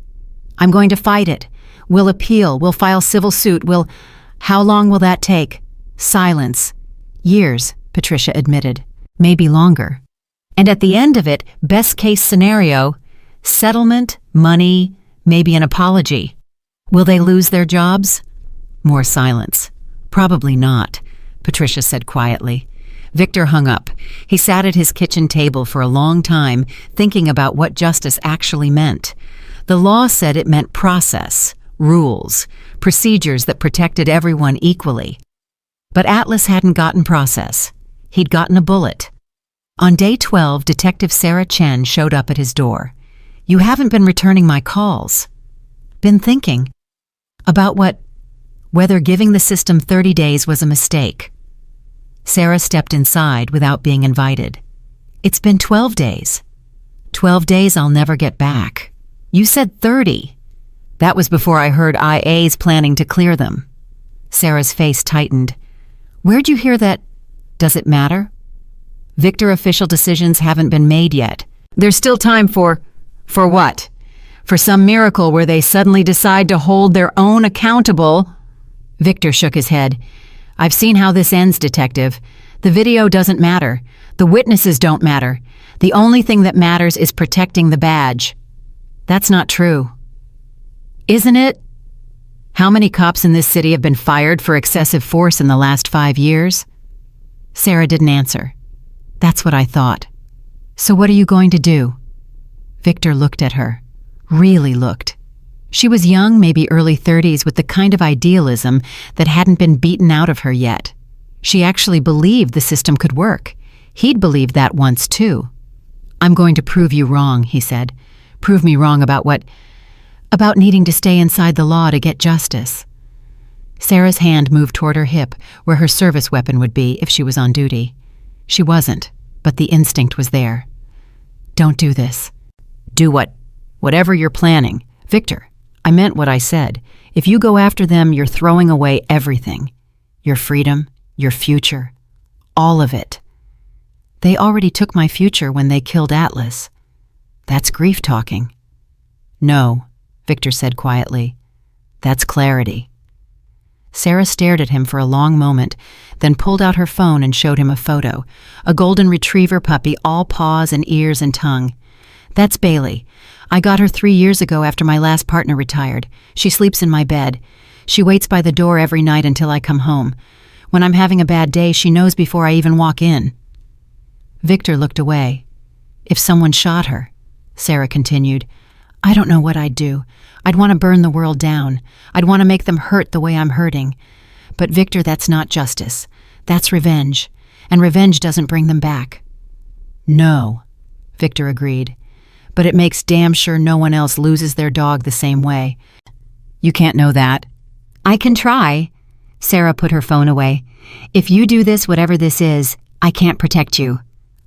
I'm going to fight it. We'll appeal, we'll file civil suit, How long will that take?" Silence. "Years," Patricia admitted. "Maybe longer. And at the end of it, best case scenario, settlement, money, maybe an apology. Will they lose their jobs?" More silence. "Probably not," Patricia said quietly. Victor hung up. He sat at his kitchen table for a long time, thinking about what justice actually meant. The law said it meant process, rules, procedures that protected everyone equally. But Atlas hadn't gotten process. He'd gotten a bullet. On day 12, Detective Sarah Chen showed up at his door. "You haven't been returning my calls." "Been thinking." "About what?" "Whether giving the system 30 days was a mistake." Sarah stepped inside without being invited. "It's been 12 days. 12 days I'll never get back." "You said 30. "That was before I heard IA's planning to clear them." Sarah's face tightened. "Where'd you hear that?" "Does it matter?" "Victor, official decisions haven't been made yet. There's still time for what? For some miracle where they suddenly decide to hold their own accountable." Victor shook his head. "I've seen how this ends, Detective. The video doesn't matter. The witnesses don't matter. The only thing that matters is protecting the badge." "That's not true." "Isn't it?" "How many cops in this city have been fired for excessive force in the last 5 years? Sarah didn't answer. "That's what I thought." "So what are you going to do?" Victor looked at her. Really looked. She was young, maybe early 30s, with the kind of idealism that hadn't been beaten out of her yet. She actually believed the system could work. He'd believed that once, too. "I'm going to prove you wrong," he said. "Prove me wrong about what?" "About needing to stay inside the law to get justice." Sarah's hand moved toward her hip, where her service weapon would be if she was on duty. She wasn't, but the instinct was there. "Don't do this." "Do what? Whatever you're planning." "Victor, I meant what I said. If you go after them, you're throwing away everything. Your freedom, your future, all of it." "They already took my future when they killed Atlas." "That's grief talking." "No," Victor said quietly. "That's clarity." Sarah stared at him for a long moment, then pulled out her phone and showed him a photo, a golden retriever puppy, all paws and ears and tongue. "That's Bailey. I got her 3 years ago after my last partner retired. She sleeps in my bed. She waits by the door every night until I come home. When I'm having a bad day, she knows before I even walk in." Victor looked away. "If someone shot her," Sarah continued, "I don't know what I'd do. I'd want to burn the world down. I'd want to make them hurt the way I'm hurting. But Victor, that's not justice. That's revenge. And revenge doesn't bring them back." "No," Victor agreed. "But it makes damn sure no one else loses their dog the same way." "You can't know that." "I can try." Sarah put her phone away. "If you do this, whatever this is, I can't protect you.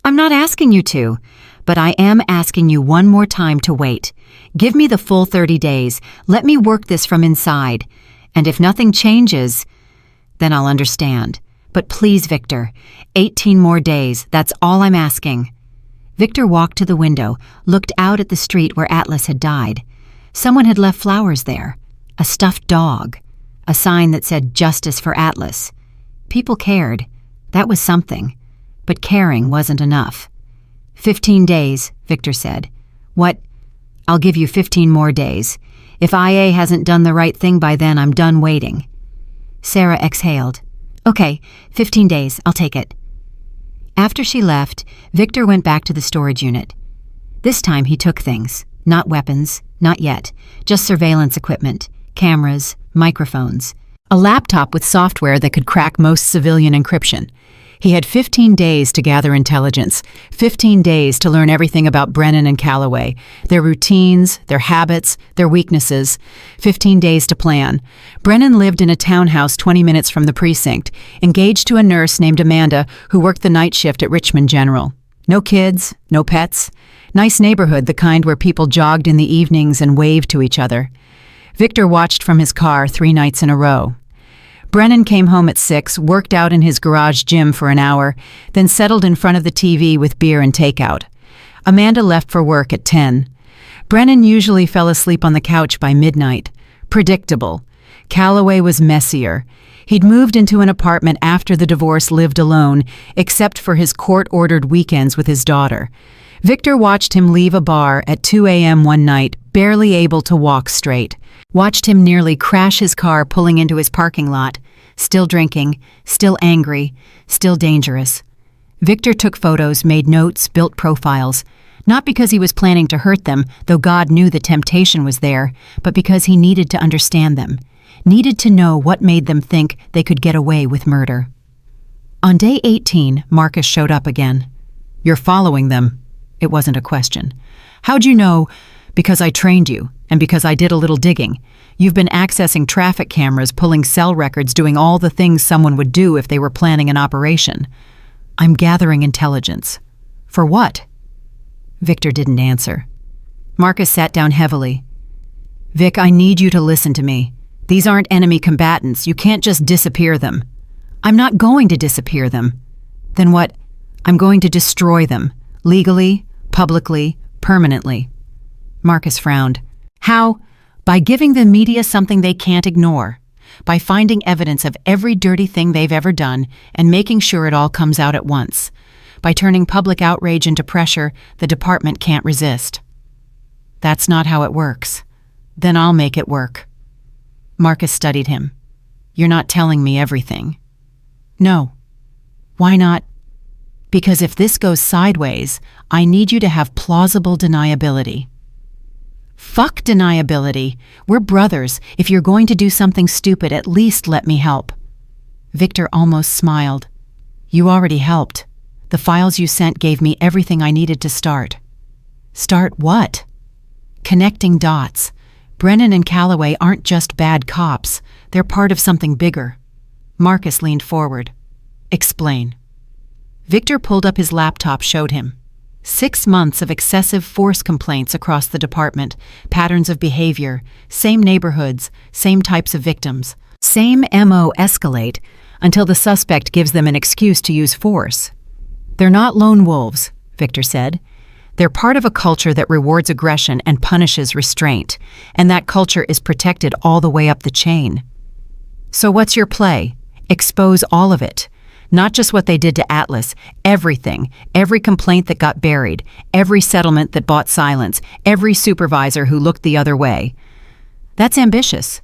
I'm not asking you to, but I am asking you one more time to wait. Give me the full 30 days. Let me work this from inside. And if nothing changes, then I'll understand. But please, Victor, 18 more days, that's all I'm asking." Victor walked to the window, looked out at the street where Atlas had died. Someone had left flowers there. A stuffed dog. A sign that said "Justice for Atlas." People cared. That was something. But caring wasn't enough. 15 days, Victor said. "What?" "I'll give you 15 more days. If IA hasn't done the right thing by then, I'm done waiting." Sarah exhaled. "Okay, 15 days, I'll take it." After she left, Victor went back to the storage unit. This time he took things. Not weapons, not yet. Just surveillance equipment, cameras, microphones. A laptop with software that could crack most civilian encryption. He had 15 days to gather intelligence, 15 days to learn everything about Brennan and Calloway, their routines, their habits, their weaknesses, 15 days to plan. Brennan lived in a townhouse 20 minutes from the precinct, engaged to a nurse named Amanda who worked the night shift at Richmond General. No kids, no pets. Nice neighborhood, the kind where people jogged in the evenings and waved to each other. Victor watched from his car 3 nights in a row. Brennan came home at 6, worked out in his garage gym for an hour, then settled in front of the TV with beer and takeout. Amanda left for work at 10. Brennan usually fell asleep on the couch by midnight. Predictable. Calloway was messier. He'd moved into an apartment after the divorce, lived alone, except for his court-ordered weekends with his daughter. Victor watched him leave a bar at 2 a.m. one night, barely able to walk straight. Watched him nearly crash his car pulling into his parking lot. Still drinking, still angry, still dangerous. Victor took photos, made notes, built profiles. Not because he was planning to hurt them, though God knew the temptation was there, but because he needed to understand them. Needed to know what made them think they could get away with murder. On day 18, Marcus showed up again. "You're following them." It wasn't a question. "How'd you know?" "Because I trained you, and because I did a little digging. You've been accessing traffic cameras, pulling cell records, doing all the things someone would do if they were planning an operation." "I'm gathering intelligence." "For what?" Victor didn't answer. Marcus sat down heavily. "Vic, I need you to listen to me. These aren't enemy combatants. You can't just disappear them." "I'm not going to disappear them." "Then what?" "I'm going to destroy them. Legally, publicly, permanently." Marcus frowned. "How?" "By giving the media something they can't ignore. By finding evidence of every dirty thing they've ever done and making sure it all comes out at once. By turning public outrage into pressure the department can't resist." "That's not how it works." "Then I'll make it work." Marcus studied him. "You're not telling me everything." "No." "Why not?" "Because if this goes sideways, I need you to have plausible deniability." "Fuck deniability. We're brothers. If you're going to do something stupid, at least let me help." Victor almost smiled. "You already helped. The files you sent gave me everything I needed to start." "Start what?" "Connecting dots. Brennan and Calloway aren't just bad cops. They're part of something bigger." Marcus leaned forward. "Explain." Victor pulled up his laptop, showed him. 6 months of excessive force complaints across the department, patterns of behavior, same neighborhoods, same types of victims. Same MO escalate until the suspect gives them an excuse to use force. "They're not lone wolves," Victor said. "They're part of a culture that rewards aggression and punishes restraint, and that culture is protected all the way up the chain." "So what's your play?" "Expose all of it. Not just what they did to Atlas, everything, every complaint that got buried, every settlement that bought silence, every supervisor who looked the other way." "That's ambitious."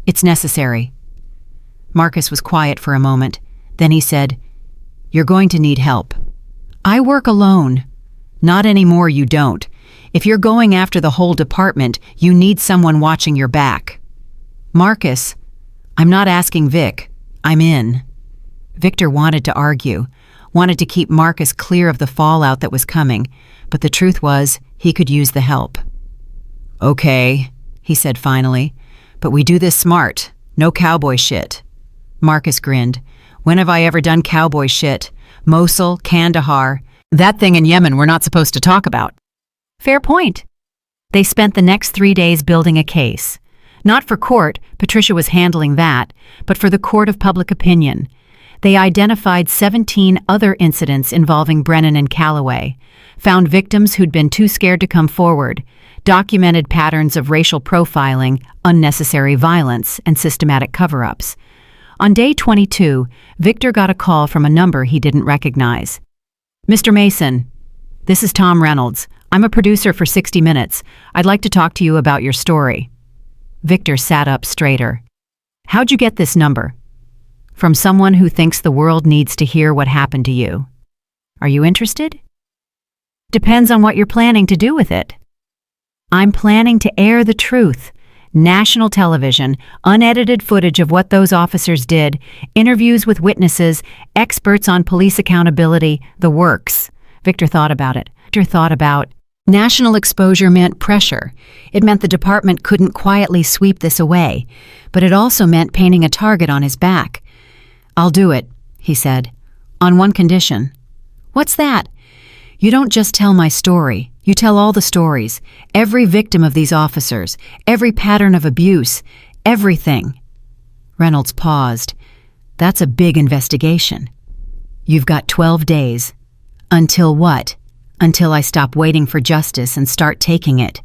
"It's necessary." Marcus was quiet for a moment. Then he said, "You're going to need help." "I work alone." "Not anymore, you don't. If you're going after the whole department, you need someone watching your back." "Marcus, I'm not asking Vic. I'm in." Victor wanted to argue, wanted to keep Marcus clear of the fallout that was coming, but the truth was he could use the help. "Okay," he said finally, "but we do this smart. No cowboy shit." Marcus grinned. "When have I ever done cowboy shit? Mosul, Kandahar. That thing in Yemen we're not supposed to talk about." "Fair point." They spent the next 3 days building a case. Not for court, Patricia was handling that, but for the court of public opinion. They identified 17 other incidents involving Brennan and Calloway, found victims who'd been too scared to come forward, documented patterns of racial profiling, unnecessary violence, and systematic cover-ups. On day 22, Victor got a call from a number he didn't recognize. "Mr. Mason, this is Tom Reynolds. I'm a producer for 60 Minutes. I'd like to talk to you about your story." Victor sat up straighter. "How'd you get this number?" "From someone who thinks the world needs to hear what happened to you." "Are you interested?" "Depends on what you're planning to do with it." "I'm planning to air the truth. National television, unedited footage of what those officers did, interviews with witnesses, experts on police accountability, the works. Victor thought about it. National exposure meant pressure. It meant the department couldn't quietly sweep this away, but it also meant painting a target on his back. "I'll do it," he said, "on one condition." "What's that?" "You don't just tell my story. You tell all the stories, every victim of these officers, every pattern of abuse, everything." Reynolds paused. "That's a big investigation." "You've got 12 days. Until what? Until I stop waiting for justice and start taking it."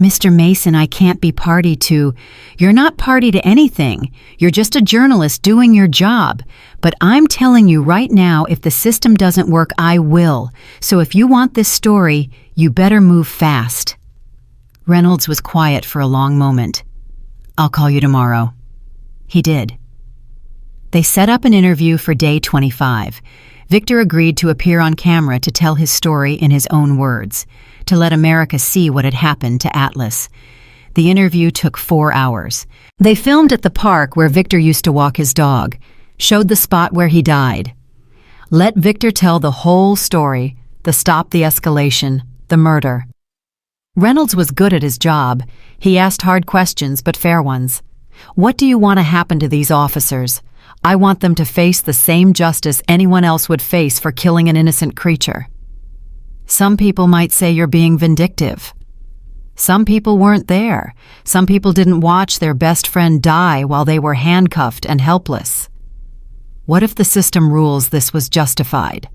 "Mr. Mason, I can't be party to—" "You're not party to anything. You're just a journalist doing your job. But I'm telling you right now, if the system doesn't work, I will. So if you want this story, you better move fast." Reynolds was quiet for a long moment. "I'll call you tomorrow." He did. They set up an interview for day 25. Victor agreed to appear on camera to tell his story in his own words, to let America see what had happened to Atlas. The interview took 4 hours. They filmed at the park where Victor used to walk his dog, showed the spot where he died. Let Victor tell the whole story, the stop the escalation, the murder. Reynolds was good at his job. He asked hard questions, but fair ones. "What do you want to happen to these officers? I want them to face the same justice anyone else would face for killing an innocent creature." "Some people might say you're being vindictive." "Some people weren't there. Some people didn't watch their best friend die while they were handcuffed and helpless." "What if the system rules this was justified?"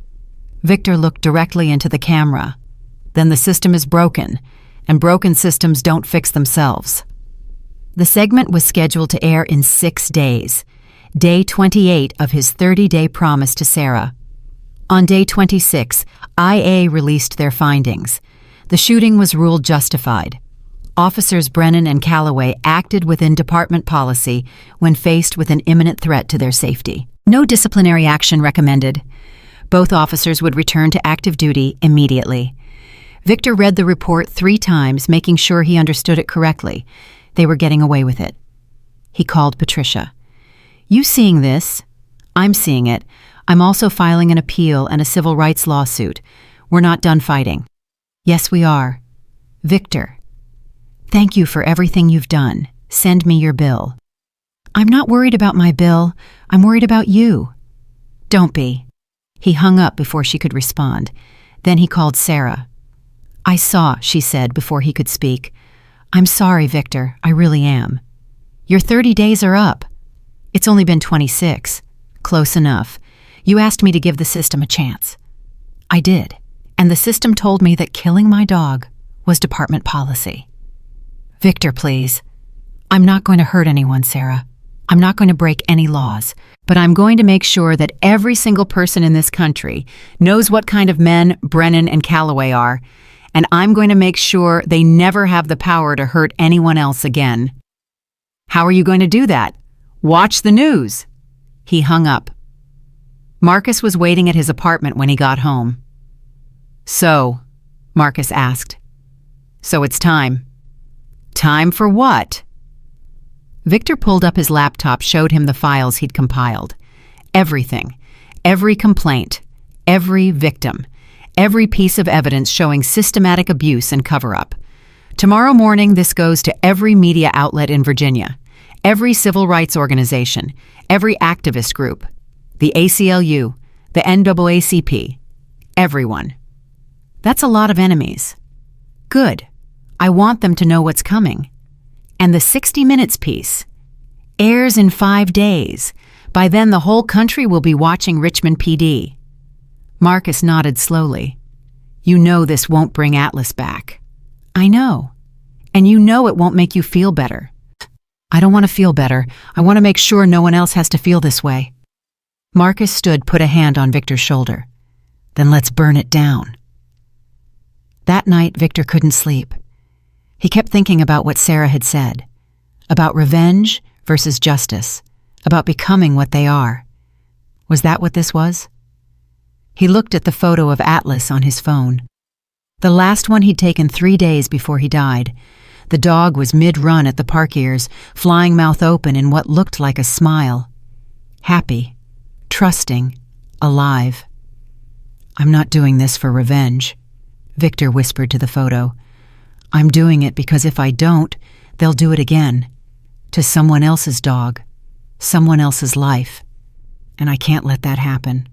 Victor looked directly into the camera. "Then the system is broken, and broken systems don't fix themselves." The segment was scheduled to air in 6 days, day 28 of his 30-day promise to Sarah. On day 26, IA released their findings. The shooting was ruled justified. Officers Brennan and Calloway acted within department policy when faced with an imminent threat to their safety. No disciplinary action recommended. Both officers would return to active duty immediately. Victor read the report 3 times, making sure he understood it correctly. They were getting away with it. He called Patricia. "You seeing this?" "I'm seeing it. I'm also filing an appeal and a civil rights lawsuit. We're not done fighting." "Yes, we are." "Victor, thank you for everything you've done. Send me your bill." "I'm not worried about my bill. I'm worried about you." "Don't be." He hung up before she could respond. Then he called Sarah. "I saw," she said before he could speak. "I'm sorry, Victor. I really am." "Your 30 days are up." "It's only been 26. Close enough. You asked me to give the system a chance." "I did. And the system told me that killing my dog was department policy." "Victor, please." "I'm not going to hurt anyone, Sarah. I'm not going to break any laws. But I'm going to make sure that every single person in this country knows what kind of men Brennan and Calloway are, and I'm going to make sure they never have the power to hurt anyone else again." "How are you going to do that?" "Watch the news." He hung up. Marcus was waiting at his apartment when he got home. "So," Marcus asked. "So it's time." "Time for what?" Victor pulled up his laptop, showed him the files he'd compiled. Everything. Every complaint. Every victim. Every piece of evidence showing systematic abuse and cover-up. Tomorrow morning, this goes to every media outlet in Virginia, every civil rights organization, every activist group, the ACLU, the NAACP, everyone. That's a lot of enemies. Good. I want them to know what's coming. And the 60 Minutes piece airs in 5 days. By then, the whole country will be watching Richmond PD. Marcus nodded slowly. "You know this won't bring Atlas back." "I know. And you know it won't make you feel better." "I don't want to feel better. I want to make sure no one else has to feel this way." Marcus stood, put a hand on Victor's shoulder. "Then let's burn it down." That night, Victor couldn't sleep. He kept thinking about what Sarah had said, about revenge versus justice, about becoming what they are. Was that what this was? He looked at the photo of Atlas on his phone. The last one he'd taken 3 days before he died. The dog was mid-run at the park ears, flying mouth open in what looked like a smile. Happy, trusting, alive. "I'm not doing this for revenge," Victor whispered to the photo. "I'm doing it because if I don't, they'll do it again. To someone else's dog, someone else's life. And I can't let that happen."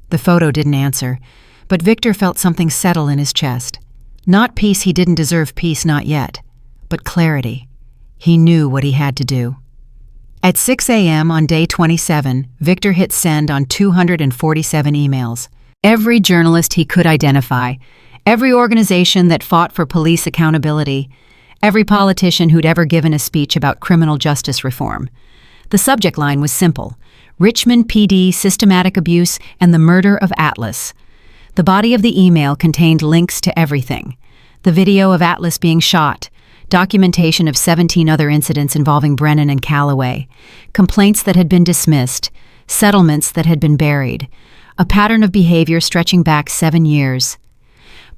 The photo didn't answer, but Victor felt something settle in his chest. Not peace, he didn't deserve peace, not yet, but clarity. He knew what he had to do. At 6 a.m. on day 27, Victor hit send on 247 emails. Every journalist he could identify, every organization that fought for police accountability, every politician who'd ever given a speech about criminal justice reform. The subject line was simple: Richmond PD systematic abuse and the murder of Atlas. The body of the email contained links to everything: the video of Atlas being shot, documentation of 17 other incidents involving Brennan and Calloway, complaints that had been dismissed, settlements that had been buried, a pattern of behavior stretching back 7 years.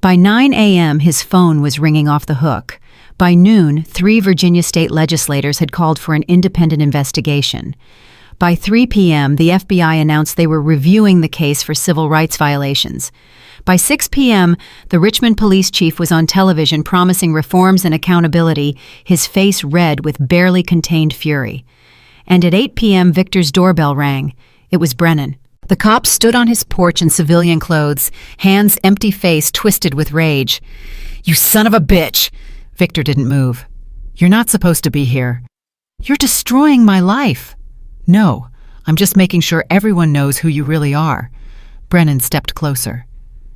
By 9 a.m., his phone was ringing off the hook. By noon, 3 Virginia state legislators had called for an independent investigation. By 3 p.m., the FBI announced they were reviewing the case for civil rights violations. By 6 p.m., the Richmond police chief was on television promising reforms and accountability, his face red with barely contained fury. And at 8 p.m., Victor's doorbell rang. It was Brennan. The cop stood on his porch in civilian clothes, hands empty, face twisted with rage. "You son of a bitch!" Victor didn't move. "You're not supposed to be here. You're destroying my life." "No, I'm just making sure everyone knows who you really are." Brennan stepped closer.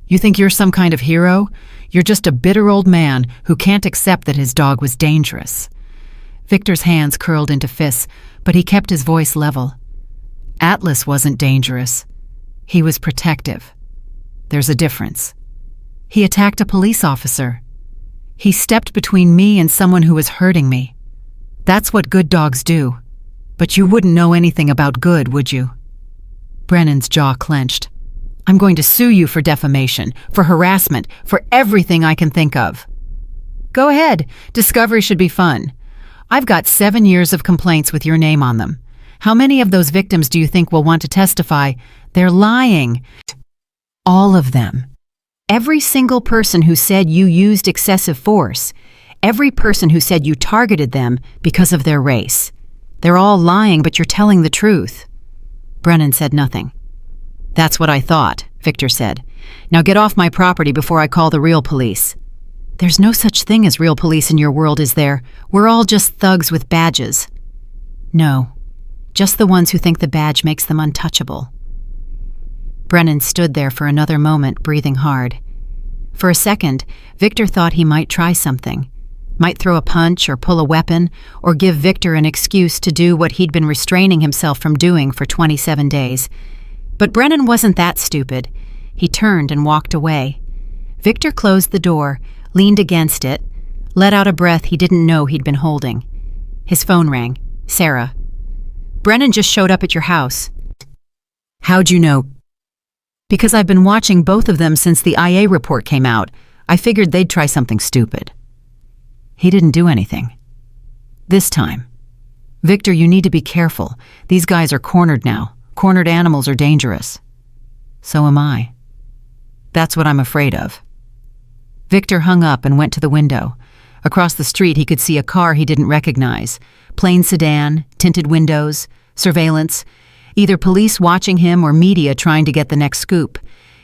"You think you're some kind of hero? You're just a bitter old man who can't accept that his dog was dangerous." Victor's hands curled into fists, but he kept his voice level. "Atlas wasn't dangerous. He was protective. There's a difference. He attacked a police officer. He stepped between me and someone who was hurting me. That's what good dogs do. But you wouldn't know anything about good, would you?" Brennan's jaw clenched. "I'm going to sue you for defamation, for harassment, for everything I can think of." "Go ahead. Discovery should be fun. I've got 7 years of complaints with your name on them. How many of those victims do you think will want to testify? They're lying." "All of them. Every single person who said you used excessive force. Every person who said you targeted them because of their race. They're all lying, but you're telling the truth." Brennan said nothing. "That's what I thought," Victor said. "Now get off my property before I call the real police." "There's no such thing as real police in your world, is there? We're all just thugs with badges." "No, just the ones who think the badge makes them untouchable." Brennan stood there for another moment, breathing hard. For a second, Victor thought he might try something. Might throw a punch or pull a weapon, or give Victor an excuse to do what he'd been restraining himself from doing for 27 days. But Brennan wasn't that stupid. He turned and walked away. Victor closed the door, leaned against it, let out a breath he didn't know he'd been holding. His phone rang. Sarah. "Brennan just showed up at your house." "How'd you know?" "Because I've been watching both of them since the IA report came out. I figured they'd try something stupid." He didn't do anything. This time. "Victor, you need to be careful. These guys are cornered now. Cornered animals are dangerous." "So am I. That's what I'm afraid of." Victor hung up and went to the window. Across the street, he could see a car he didn't recognize. Plain sedan, tinted windows, surveillance. Either police watching him or media trying to get the next scoop.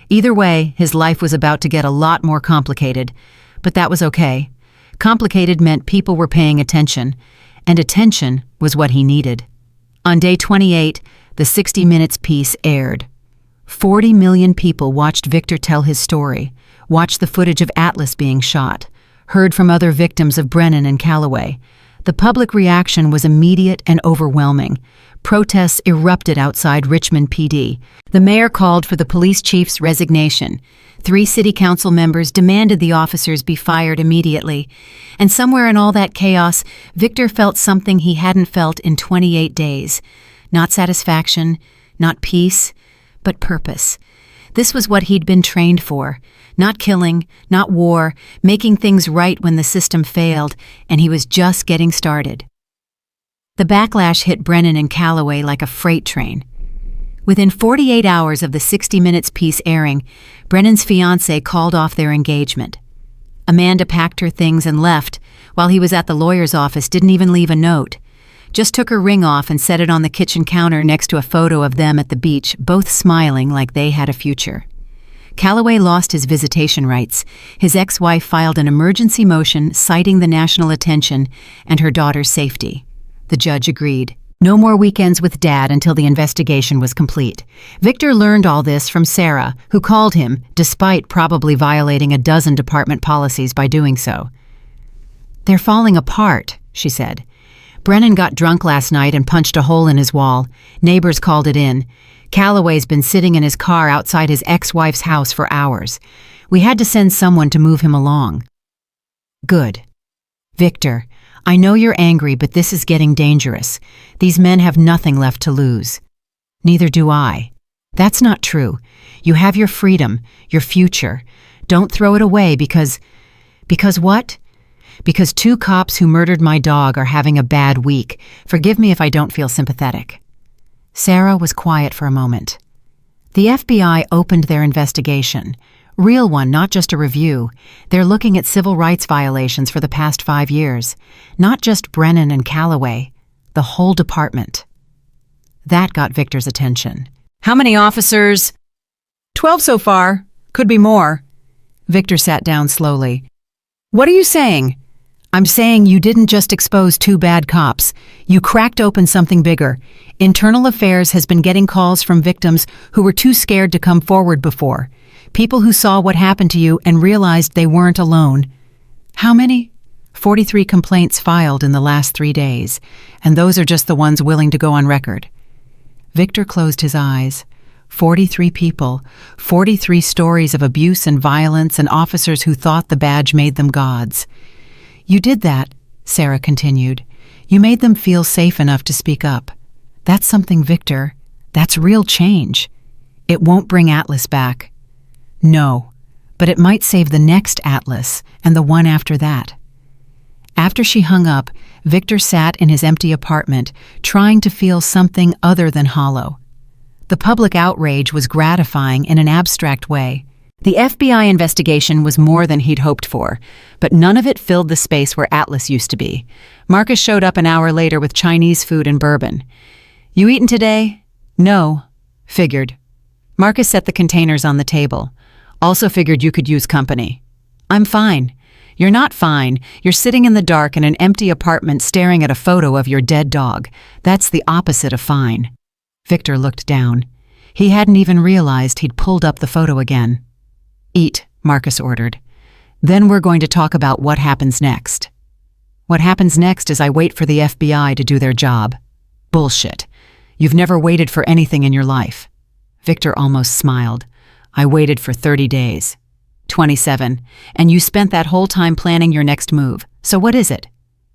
Either way, his life was about to get a lot more complicated. But that was okay. Complicated meant people were paying attention, and attention was what he needed. On day 28, the 60 Minutes piece aired. 40 million people watched Victor tell his story, watched the footage of Atlas being shot, heard from other victims of Brennan and Calloway. The public reaction was immediate and overwhelming. Protests erupted outside Richmond PD. The mayor called for the police chief's resignation. 3 city council members demanded the officers be fired immediately. And somewhere in all that chaos, Victor felt something he hadn't felt in 28 days. Not satisfaction, not peace, but purpose. This was what he'd been trained for. Not killing, not war, making things right when the system failed, and he was just getting started. The backlash hit Brennan and Calloway like a freight train. Within 48 hours of the 60 Minutes piece airing, Brennan's fiancée called off their engagement. Amanda packed her things and left, while he was at the lawyer's office, didn't even leave a note. Just took her ring off and set it on the kitchen counter next to a photo of them at the beach, both smiling like they had a future. Calloway lost his visitation rights. His ex-wife filed an emergency motion citing the national attention and her daughter's safety. The judge agreed. No more weekends with Dad until the investigation was complete. Victor learned all this from Sarah, who called him, despite probably violating a dozen department policies by doing so. "They're falling apart," she said. "Brennan got drunk last night and punched a hole in his wall. Neighbors called it in. Calloway's been sitting in his car outside his ex-wife's house for hours. We had to send someone to move him along." "Good. Victor, I know you're angry, but this is getting dangerous. These men have nothing left to lose." "Neither do I." "That's not true. You have your freedom, your future. Don't throw it away because what? Because 2 cops who murdered my dog are having a bad week. Forgive me if I don't feel sympathetic." Sarah was quiet for a moment. The FBI opened their investigation. Real one, not just a review. They're looking at civil rights violations for the past 5 years. Not just Brennan and Calloway. The whole department. That got Victor's attention. "How many officers?" 12 so far. Could be more." Victor sat down slowly. "What are you saying?" "I'm saying you didn't just expose 2 bad cops. You cracked open something bigger. Internal Affairs has been getting calls from victims who were too scared to come forward before. People who saw what happened to you and realized they weren't alone." "How many?" 43 complaints filed in the last 3 days, and those are just the ones willing to go on record. Victor closed his eyes. 43 people, 43 stories of abuse and violence, and officers who thought the badge made them gods. "You did that," Sarah continued. "You made them feel safe enough to speak up. That's something, Victor. That's real change. It won't bring Atlas back." "No, but it might save the next Atlas and the one after that." After she hung up, Victor sat in his empty apartment, trying to feel something other than hollow. The public outrage was gratifying in an abstract way. The FBI investigation was more than he'd hoped for, but none of it filled the space where Atlas used to be. Marcus showed up an hour later with Chinese food and bourbon. "You eaten today?" "No." "Figured." Marcus set the containers on the table. "Also figured you could use company." "I'm fine." "You're not fine. You're sitting in the dark in an empty apartment staring at a photo of your dead dog. That's the opposite of fine." Victor looked down. He hadn't even realized he'd pulled up the photo again. "Eat," Marcus ordered. "Then we're going to talk about what happens next." "What happens next is I wait for the FBI to do their job." "Bullshit. You've never waited for anything in your life." Victor almost smiled. "I waited for 30 days. 27. And you spent that whole time planning your next move. So what is it?"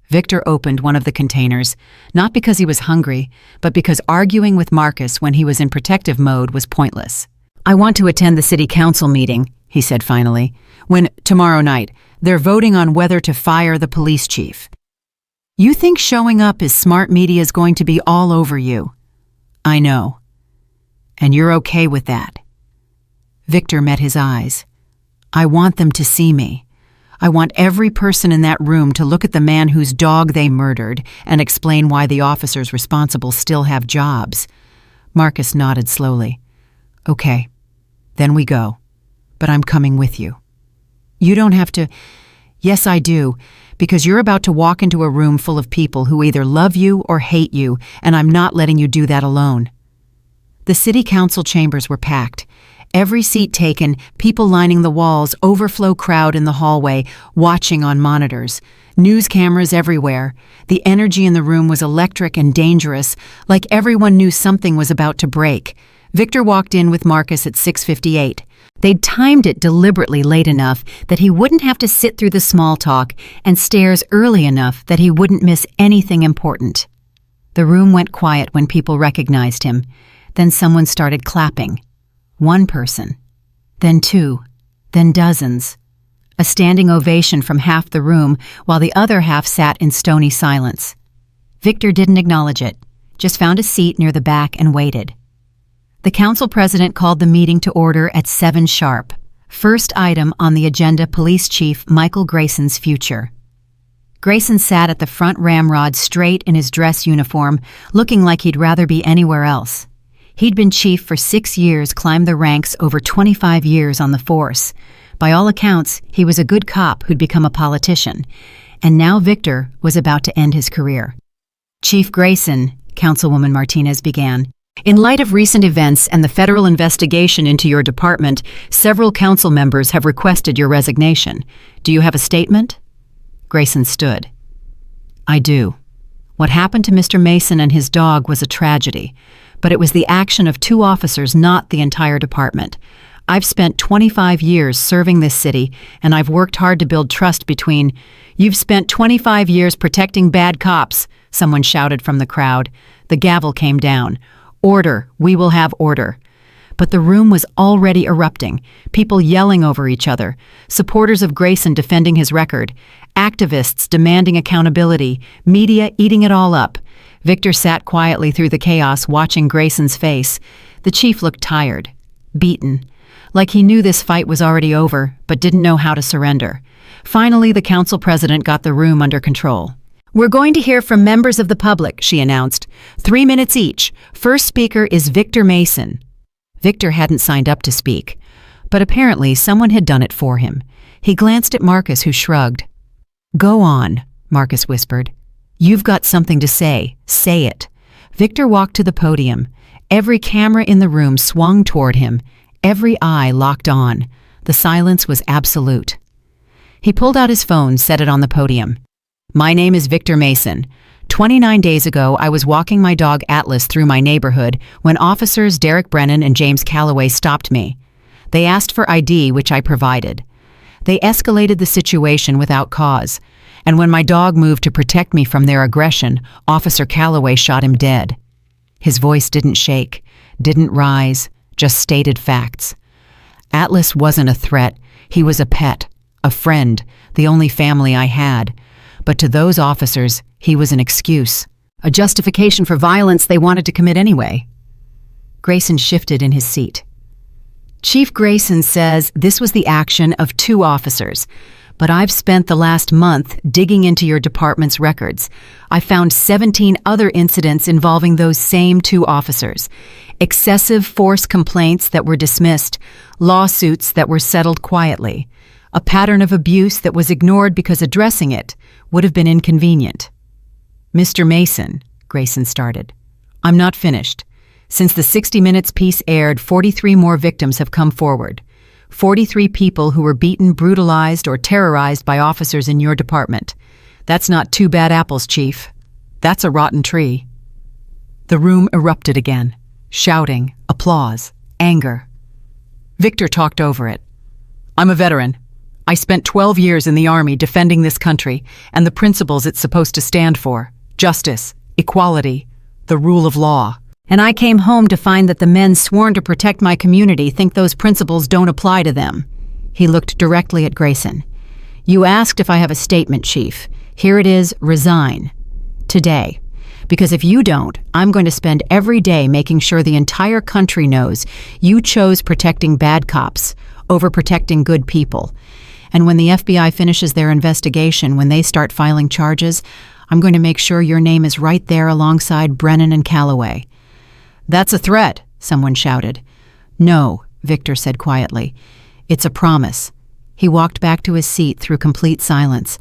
Victor opened one of the containers, not because he was hungry, but because arguing with Marcus when he was in protective mode was pointless. "I want to attend the city council meeting," he said finally, tomorrow night, they're voting on whether to fire the police chief. You think showing up is smart media is going to be all over you. I know. And you're okay with that." Victor met his eyes. "I want them to see me. I want every person in that room to look at the man whose dog they murdered and explain why the officers responsible still have jobs." Marcus nodded slowly. "Okay, then we go. But I'm coming with you." "You don't have to." "Yes, I do, because you're about to walk into a room full of people who either love you or hate you, and I'm not letting you do that alone." The city council chambers were packed. Every seat taken, people lining the walls, overflow crowd in the hallway, watching on monitors. News cameras everywhere. The energy in the room was electric and dangerous, like everyone knew something was about to break. Victor walked in with Marcus at 6:58. They'd timed it deliberately late enough that he wouldn't have to sit through the small talk and stares early enough that he wouldn't miss anything important. The room went quiet when people recognized him. Then someone started clapping. One person, then 2, then dozens. A standing ovation from half the room while the other half sat in stony silence. Victor didn't acknowledge it, just found a seat near the back and waited. The council president called the meeting to order at 7 sharp. First item on the agenda, Police Chief Michael Grayson's future. Grayson sat at the front ramrod straight in his dress uniform, looking like he'd rather be anywhere else. He'd been chief for 6 years, climbed the ranks over 25 years on the force. By all accounts, he was a good cop who'd become a politician. And now Victor was about to end his career. Chief Grayson, Councilwoman Martinez began, in light of recent events and the federal investigation into your department, several council members have requested your resignation. Do you have a statement? Grayson stood. I do. What happened to Mr. Mason and his dog was a tragedy, but it was the action of 2 officers, not the entire department. I've spent 25 years serving this city, and I've worked hard to build trust between— You've spent 25 years protecting bad cops, someone shouted from the crowd. The gavel came down. Order, we will have order. But the room was already erupting, people yelling over each other, supporters of Grayson defending his record, activists demanding accountability, media eating it all up. Victor sat quietly through the chaos, watching Grayson's face. The chief looked tired, beaten, like he knew this fight was already over, but didn't know how to surrender. Finally, the council president got the room under control. We're going to hear from members of the public, she announced. 3 minutes each. First speaker is Victor Mason. Victor hadn't signed up to speak, but apparently someone had done it for him. He glanced at Marcus, who shrugged. Go on, Marcus whispered. You've got something to say. Say it. Victor walked to the podium. Every camera in the room swung toward him. Every eye locked on. The silence was absolute. He pulled out his phone, set it on the podium. My name is Victor Mason. 29 days ago, I was walking my dog Atlas through my neighborhood when officers Derek Brennan and James Calloway stopped me. They asked for ID, which I provided. They escalated the situation without cause, and when my dog moved to protect me from their aggression, Officer Calloway shot him dead. His voice didn't shake, didn't rise, just stated facts. Atlas wasn't a threat. He was a pet, a friend, the only family I had. But to those officers, he was an excuse, a justification for violence they wanted to commit anyway. Grayson shifted in his seat. Chief Grayson says this was the action of 2 officers, but I've spent the last month digging into your department's records. I found 17 other incidents involving those same 2 officers. Excessive force complaints that were dismissed, lawsuits that were settled quietly, a pattern of abuse that was ignored because addressing it would have been inconvenient. Mr. Mason, Grayson started. I'm not finished. Since the 60 Minutes piece aired, 43 more victims have come forward. 43 people who were beaten, brutalized, or terrorized by officers in your department. That's not 2 bad apples, Chief. That's a rotten tree. The room erupted again. Shouting, applause, anger. Victor talked over it. I'm a veteran. I spent 12 years in the Army defending this country and the principles it's supposed to stand for. Justice, equality, the rule of law. And I came home to find that the men sworn to protect my community think those principles don't apply to them. He looked directly at Grayson. You asked if I have a statement, Chief. Here it is, resign. Today. Because if you don't, I'm going to spend every day making sure the entire country knows you chose protecting bad cops over protecting good people. And when the FBI finishes their investigation, when they start filing charges, I'm going to make sure your name is right there alongside Brennan and Calloway. That's a threat, someone shouted. No, Victor said quietly. It's a promise. He walked back to his seat through complete silence.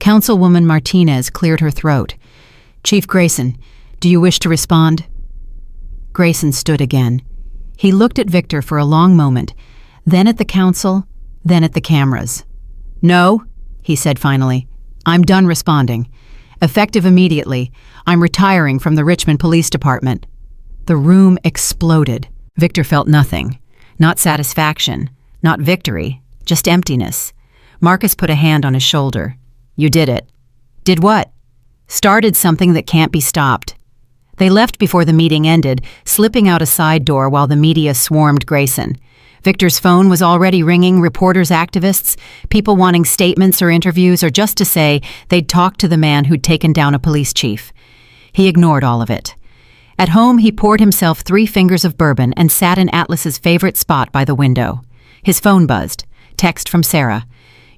Councilwoman Martinez cleared her throat. Chief Grayson, do you wish to respond? Grayson stood again. He looked at Victor for a long moment, then at the council, then at the cameras. No, he said finally. I'm done responding. Effective immediately, I'm retiring from the Richmond Police Department. The room exploded. Victor felt nothing. Not satisfaction, not victory, just emptiness. Marcus put a hand on his shoulder. You did it. Did what? Started something that can't be stopped. They left before the meeting ended, slipping out a side door while the media swarmed Grayson. Victor's phone was already ringing, reporters, activists, people wanting statements or interviews or just to say they'd talked to the man who'd taken down a police chief. He ignored all of it. At home, he poured himself 3 fingers of bourbon and sat in Atlas's favorite spot by the window. His phone buzzed. Text from Sarah.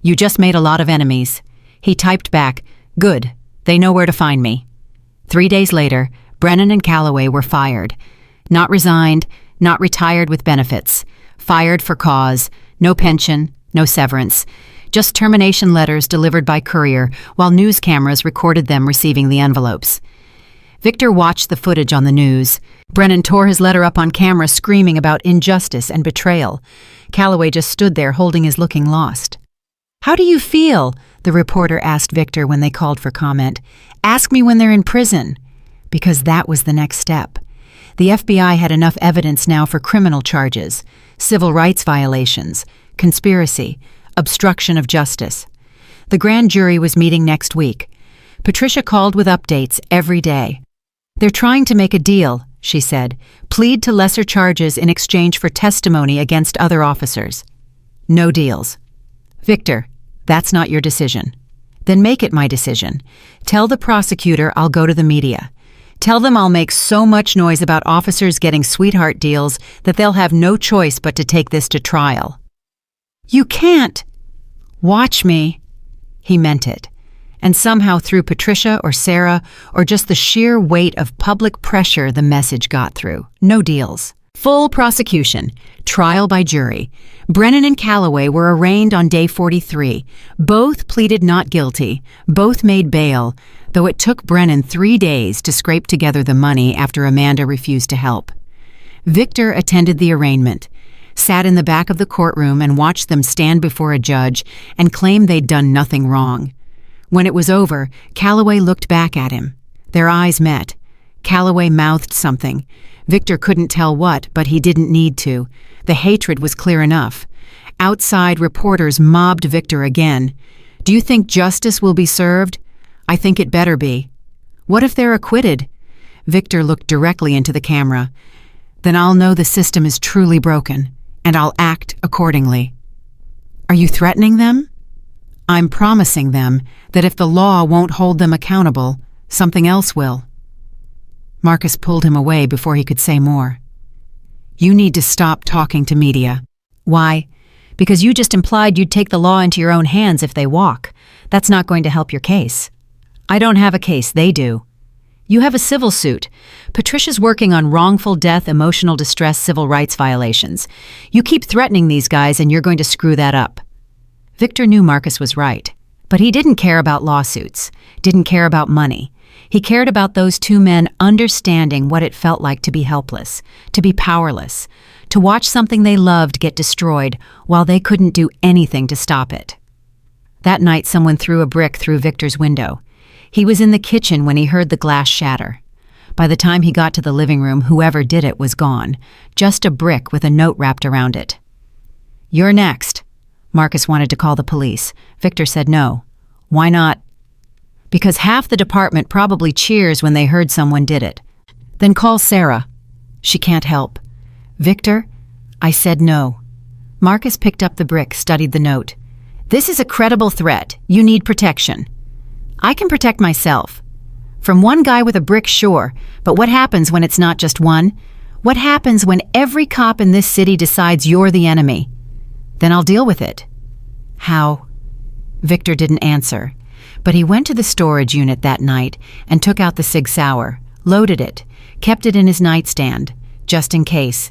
"You just made a lot of enemies." He typed back, "Good. They know where to find me." 3 days later, Brennan and Calloway were fired. Not resigned, not retired with benefits. Fired for cause, no pension, no severance. Just termination letters delivered by courier while news cameras recorded them receiving the envelopes. Victor watched the footage on the news. Brennan tore his letter up on camera screaming about injustice and betrayal. Calloway just stood there holding his looking lost. "How do you feel?" the reporter asked Victor when they called for comment. "Ask me when they're in prison." Because that was the next step. The FBI had enough evidence now for criminal charges, civil rights violations, conspiracy, obstruction of justice. The grand jury was meeting next week. Patricia called with updates every day. "They're trying to make a deal," she said. "Plead to lesser charges in exchange for testimony against other officers." No deals. "Victor, that's not your decision." "Then make it my decision. Tell the prosecutor I'll go to the media. Tell them I'll make so much noise about officers getting sweetheart deals that they'll have no choice but to take this to trial." "You can't." "Watch me." He meant it. And somehow through Patricia or Sarah or just the sheer weight of public pressure, the message got through. No deals. Full prosecution. Trial by jury. Brennan and Calloway were arraigned on day 43. Both pleaded not guilty. Both made bail, though it took Brennan 3 days to scrape together the money after Amanda refused to help. Victor attended the arraignment, sat in the back of the courtroom and watched them stand before a judge and claim they'd done nothing wrong. When it was over, Calloway looked back at him. Their eyes met. Calloway mouthed something. Victor couldn't tell what, but he didn't need to. The hatred was clear enough. Outside, reporters mobbed Victor again. "Do you think justice will be served?" "I think it better be." "What if they're acquitted?" Victor looked directly into the camera. "Then I'll know the system is truly broken, and I'll act accordingly." "Are you threatening them?" "I'm promising them that if the law won't hold them accountable, something else will." Marcus pulled him away before he could say more. "You need to stop talking to media." "Why?" "Because you just implied you'd take the law into your own hands if they walk. That's not going to help your case." "I don't have a case, they do." "You have a civil suit. Patricia's working on wrongful death, emotional distress, civil rights violations. You keep threatening these guys and you're going to screw that up." Victor knew Marcus was right, but he didn't care about lawsuits, didn't care about money. He cared about those 2 men understanding what it felt like to be helpless, to be powerless, to watch something they loved get destroyed while they couldn't do anything to stop it. That night, someone threw a brick through Victor's window. He was in the kitchen when he heard the glass shatter. By the time he got to the living room, whoever did it was gone, just a brick with a note wrapped around it. "You're next." Marcus wanted to call the police. Victor said no. "Why not?" "Because half the department probably cheers when they heard someone did it." "Then call Sarah." "She can't help." "Victor, I said no." Marcus picked up the brick, studied the note. "This is a credible threat. You need protection." "I can protect myself." "From one guy with a brick, sure, but what happens when it's not just one? What happens when every cop in this city decides you're the enemy?" "Then I'll deal with it." "How?" Victor didn't answer, but he went to the storage unit that night and took out the Sig Sauer, loaded it, kept it in his nightstand, just in case.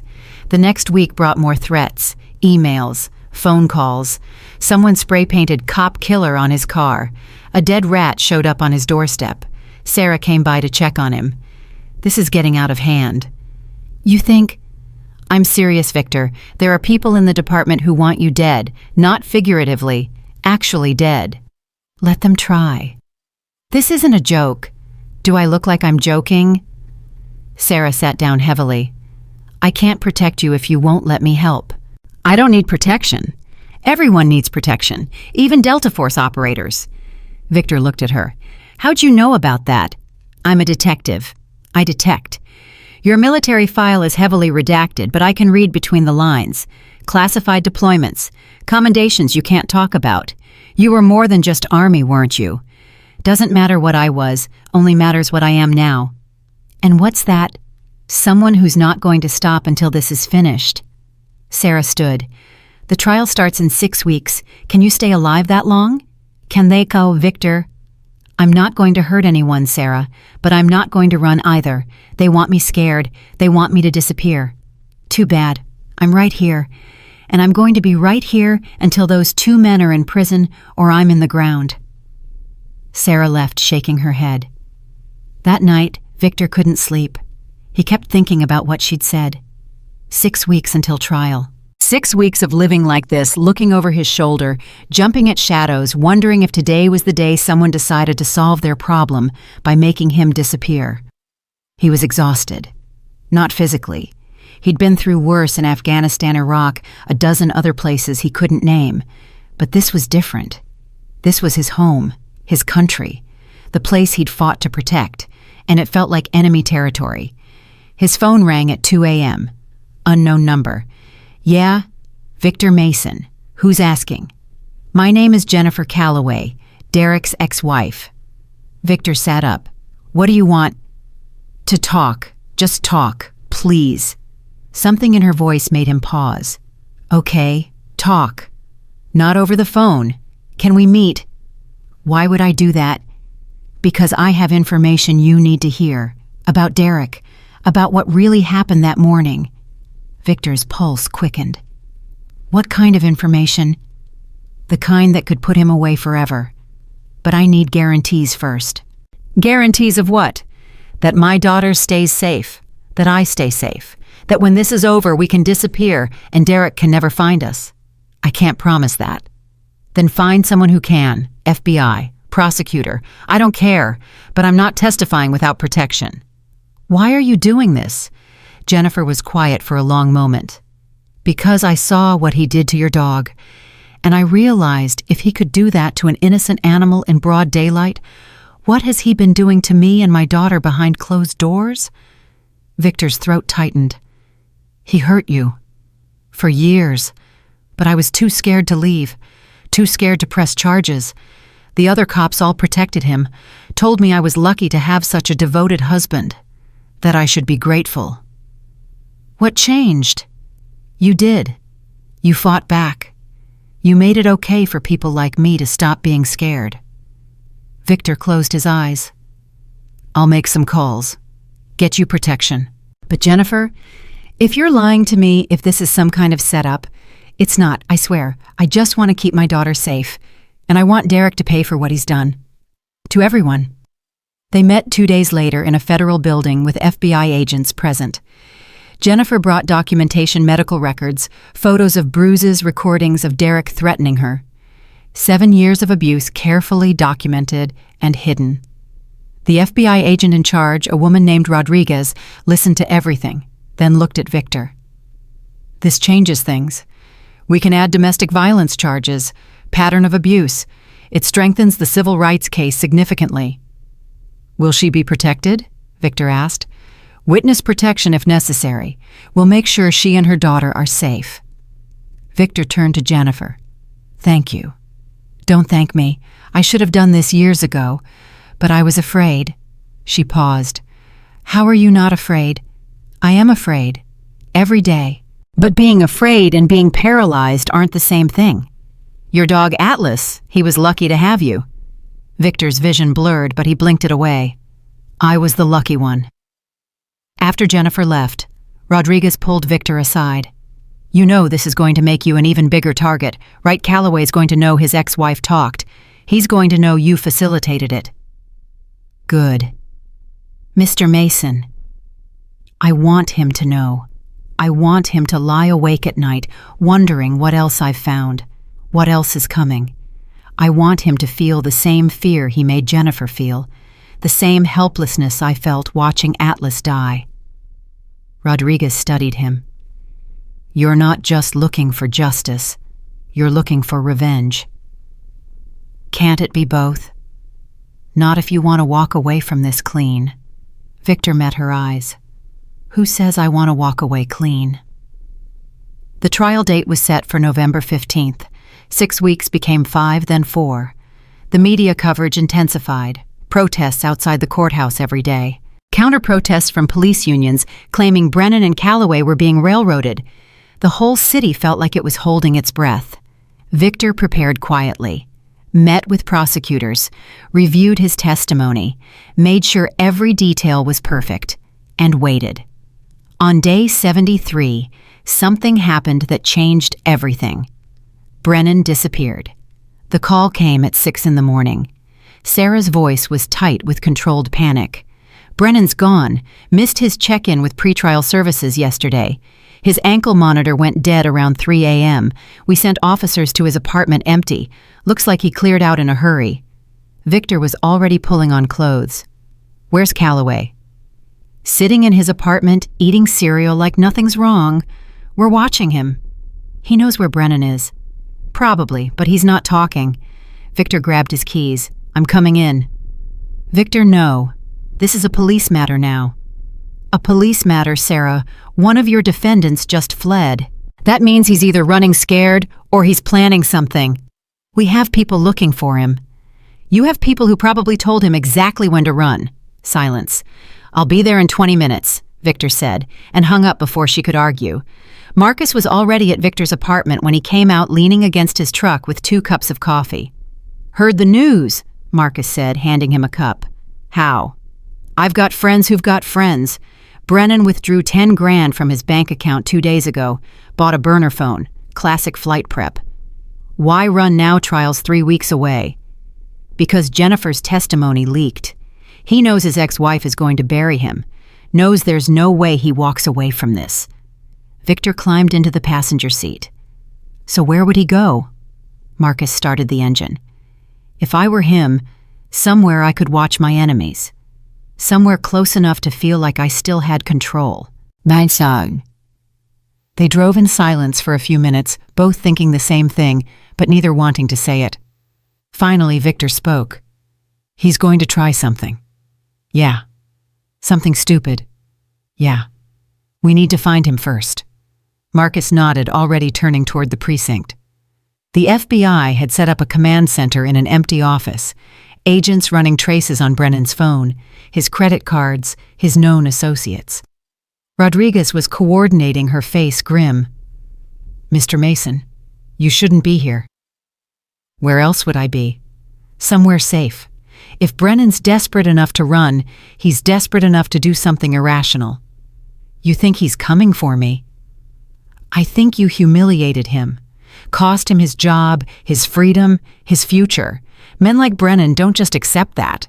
The next week brought more threats, emails, phone calls. Someone spray-painted "Cop Killer" on his car. A dead rat showed up on his doorstep. Sarah came by to check on him. "This is getting out of hand." "You think?" "I'm serious, Victor. There are people in the department who want you dead, not figuratively, actually dead." "Let them try." "This isn't a joke." "Do I look like I'm joking?" Sarah sat down heavily. "I can't protect you if you won't let me help." "I don't need protection. Everyone needs protection, even Delta Force operators." Victor looked at her. "How'd you know about that?" "I'm a detective. I detect. Your military file is heavily redacted, but I can read between the lines. classified deployments, commendations you can't talk about. You were more than just Army, weren't you? Doesn't matter what I was, only matters what I am now. And what's that? Someone who's not going to stop until this is finished. Sarah stood. The trial starts in 6 weeks. Can you stay alive that long? Can they call Victor? I'm not going to hurt anyone, Sarah, but I'm not going to run either. They want me scared. They want me to disappear. Too bad. I'm right here. And I'm going to be right here until those 2 men are in prison or I'm in the ground. Sarah left, shaking her head. That night, Victor couldn't sleep. He kept thinking about what she'd said. 6 weeks until trial. 6 weeks of living like this, looking over his shoulder, jumping at shadows, wondering if today was the day someone decided to solve their problem by making him disappear. He was exhausted. Not physically. He'd been through worse in Afghanistan, Iraq, a dozen other places he couldn't name. But this was different. This was his home, his country, the place he'd fought to protect, and it felt like enemy territory. His phone rang at 2 a.m. Unknown number. Yeah, Victor Mason. Who's asking? My name is Jennifer Calloway, Derek's ex-wife. Victor sat up. What do you want? To talk. Just talk, please. Something in her voice made him pause. Okay, talk. Not over the phone. Can we meet? Why would I do that? Because I have information you need to hear. About Derek. About what really happened that morning. Victor's pulse quickened. What kind of information? The kind that could put him away forever. But I need guarantees first. Guarantees of what? That my daughter stays safe. That I stay safe. That when this is over, we can disappear and Derek can never find us. I can't promise that. Then find someone who can. FBI, prosecutor. I don't care, but I'm not testifying without protection. Why are you doing this? Jennifer was quiet for a long moment. Because I saw what he did to your dog, and I realized if he could do that to an innocent animal in broad daylight, what has he been doing to me and my daughter behind closed doors? Victor's throat tightened. He hurt you. For years. But I was too scared to leave. Too scared to press charges. The other cops all protected him, told me I was lucky to have such a devoted husband, that I should be grateful. What changed? You did. You fought back. You made it okay for people like me to stop being scared. Victor closed his eyes. I'll make some calls. Get you protection. But Jennifer, if you're lying to me, if this is some kind of setup, it's not, I swear. I just want to keep my daughter safe, and I want Derek to pay for what he's done. To everyone. They met 2 days later in a federal building with FBI agents present. Jennifer brought documentation, medical records, photos of bruises, recordings of Derek threatening her. 7 years of abuse carefully documented and hidden. The FBI agent in charge, a woman named Rodriguez, listened to everything, then looked at Victor. This changes things. We can add domestic violence charges, pattern of abuse. It strengthens the civil rights case significantly. Will she be protected? Victor asked. Witness protection if necessary. We'll make sure she and her daughter are safe. Victor turned to Jennifer. Thank you. Don't thank me. I should have done this years ago, but I was afraid. She paused. How are you not afraid? I am afraid. Every day. But being afraid and being paralyzed aren't the same thing. Your dog Atlas, he was lucky to have you. Victor's vision blurred, but he blinked it away. I was the lucky one. After Jennifer left, Rodriguez pulled Victor aside. You know this is going to make you an even bigger target, right? Calloway's going to know his ex-wife talked. He's going to know you facilitated it. Good. Mr. Mason. I want him to know. I want him to lie awake at night, wondering what else I've found, what else is coming. I want him to feel the same fear he made Jennifer feel, the same helplessness I felt watching Atlas die. Rodriguez studied him. You're not just looking for justice. You're looking for revenge. Can't it be both? Not if you want to walk away from this clean. Victor met her eyes. Who says I want to walk away clean? The trial date was set for November 15th. 6 weeks became 5, then 4. The media coverage intensified. Protests outside the courthouse every day. Counter-protests from police unions claiming Brennan and Calloway were being railroaded. The whole city felt like it was holding its breath. Victor prepared quietly, met with prosecutors, reviewed his testimony, made sure every detail was perfect, and waited. On day 73, something happened that changed everything. Brennan disappeared. The call came at 6 in the morning. Sarah's voice was tight with controlled panic. Brennan's gone, missed his check-in with pretrial services yesterday. His ankle monitor went dead around 3 a.m. We sent officers to his apartment empty. Looks like he cleared out in a hurry. Victor was already pulling on clothes. Where's Calloway? Sitting in his apartment, eating cereal like nothing's wrong. We're watching him. He knows where Brennan is. Probably, but he's not talking. Victor grabbed his keys. I'm coming in. Victor, no. This is a police matter now. A police matter, Sarah. One of your defendants just fled. That means he's either running scared or he's planning something. We have people looking for him. You have people who probably told him exactly when to run. Silence. I'll be there in 20 minutes, Victor said, and hung up before she could argue. Marcus was already at Victor's apartment when he came out leaning against his truck with 2 cups of coffee. Heard the news, Marcus said, handing him a cup. How? I've got friends who've got friends. Brennan withdrew 10 grand from his bank account 2 days ago, bought a burner phone, classic flight prep. Why run now? Trial's 3 weeks away. Because Jennifer's testimony leaked. He knows his ex-wife is going to bury him, knows there's no way he walks away from this. Victor climbed into the passenger seat. So where would he go? Marcus started the engine. If I were him, somewhere I could watch my enemies. Somewhere close enough to feel like I still had control. My son. They drove in silence for a few minutes, both thinking the same thing, but neither wanting to say it. Finally, Victor spoke. He's going to try something. Yeah. Something stupid. Yeah. We need to find him first. Marcus nodded, already turning toward the precinct. The FBI had set up a command center in an empty office, agents running traces on Brennan's phone, his credit cards, his known associates. Rodriguez was coordinating, her face grim. Mr. Mason, you shouldn't be here. Where else would I be? Somewhere safe. If Brennan's desperate enough to run, he's desperate enough to do something irrational. You think he's coming for me? I think you humiliated him. Cost him his job, his freedom, his future. Men like Brennan don't just accept that.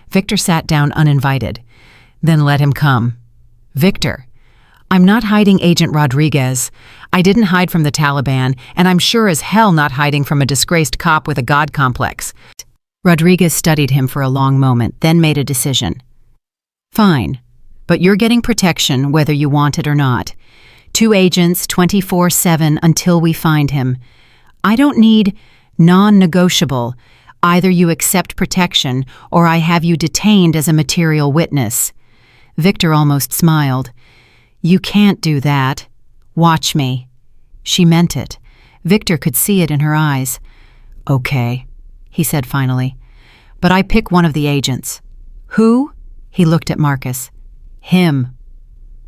Victor sat down uninvited. Then let him come. Victor, I'm not hiding Agent Rodriguez. I didn't hide from the Taliban, and I'm sure as hell not hiding from a disgraced cop with a god complex. Rodriguez studied him for a long moment, then made a decision. Fine, but you're getting protection whether you want it or not. 2 agents, 24/7 until we find him. I don't need non-negotiable. Either you accept protection or I have you detained as a material witness. Victor almost smiled. You can't do that. Watch me. She meant it. Victor could see it in her eyes. Okay, he said finally. But I pick one of the agents. Who? He looked at Marcus. Him.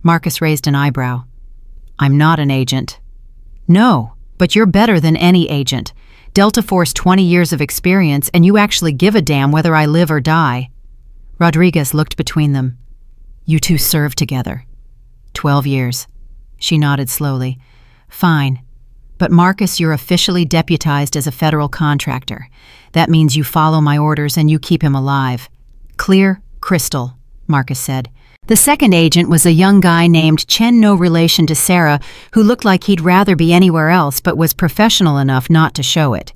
Marcus raised an eyebrow. I'm not an agent. No, but you're better than any agent. Delta Force 20 years of experience, and you actually give a damn whether I live or die. Rodriguez looked between them. You two served together. 12 years. She nodded slowly. Fine. But Marcus, you're officially deputized as a federal contractor. That means you follow my orders and you keep him alive. Clear, crystal, Marcus said. The second agent was a young guy named Chen, no relation to Sarah, who looked like he'd rather be anywhere else but was professional enough not to show it.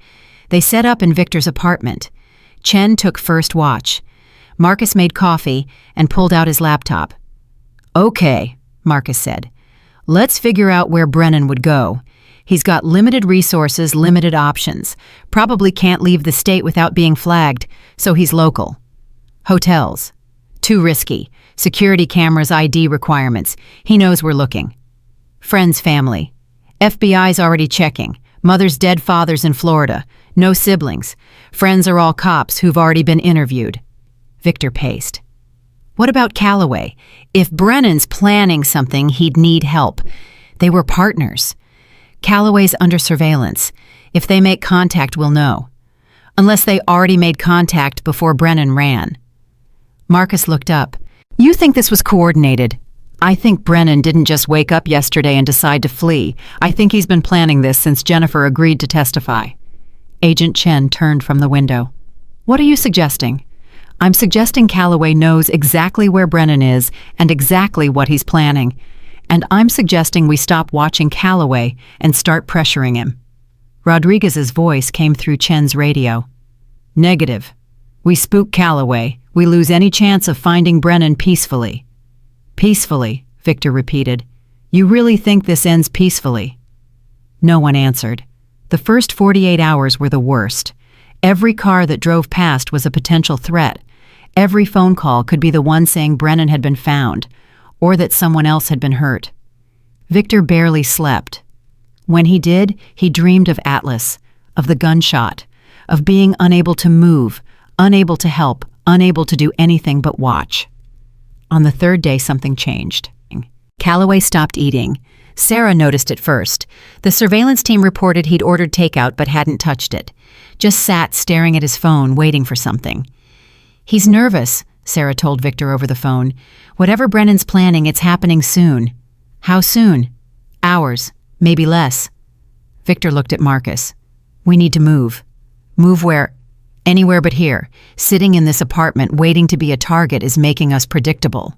They set up in Victor's apartment. Chen took first watch. Marcus made coffee and pulled out his laptop. Okay, Marcus said. Let's figure out where Brennan would go. He's got limited resources, limited options. Probably can't leave the state without being flagged, so he's local. Hotels. Too risky. Security cameras, ID requirements. He knows we're looking. Friends, family. FBI's already checking. Mother's dead father's in Florida. No siblings. Friends are all cops who've already been interviewed. Victor paced. What about Calloway? If Brennan's planning something, he'd need help. They were partners. Calloway's under surveillance. If they make contact, we'll know. Unless they already made contact before Brennan ran. Marcus looked up. You think this was coordinated? I think Brennan didn't just wake up yesterday and decide to flee. I think he's been planning this since Jennifer agreed to testify. Agent Chen turned from the window. What are you suggesting? I'm suggesting Calloway knows exactly where Brennan is and exactly what he's planning. And I'm suggesting we stop watching Calloway and start pressuring him. Rodriguez's voice came through Chen's radio. Negative. We spook Calloway. We lose any chance of finding Brennan peacefully. Peacefully, Victor repeated. You really think this ends peacefully? No one answered. The first 48 hours were the worst. Every car that drove past was a potential threat. Every phone call could be the one saying Brennan had been found, or that someone else had been hurt. Victor barely slept. When he did, he dreamed of Atlas, of the gunshot, of being unable to move, unable to help, unable to do anything but watch. On the third day, something changed. Calloway stopped eating. Sarah noticed it first. The surveillance team reported he'd ordered takeout but hadn't touched it. Just sat staring at his phone, waiting for something. He's nervous, Sarah told Victor over the phone. Whatever Brennan's planning, it's happening soon. How soon? Hours, maybe less. Victor looked at Marcus. We need to move. Move where? Anywhere but here. Sitting in this apartment waiting to be a target is making us predictable.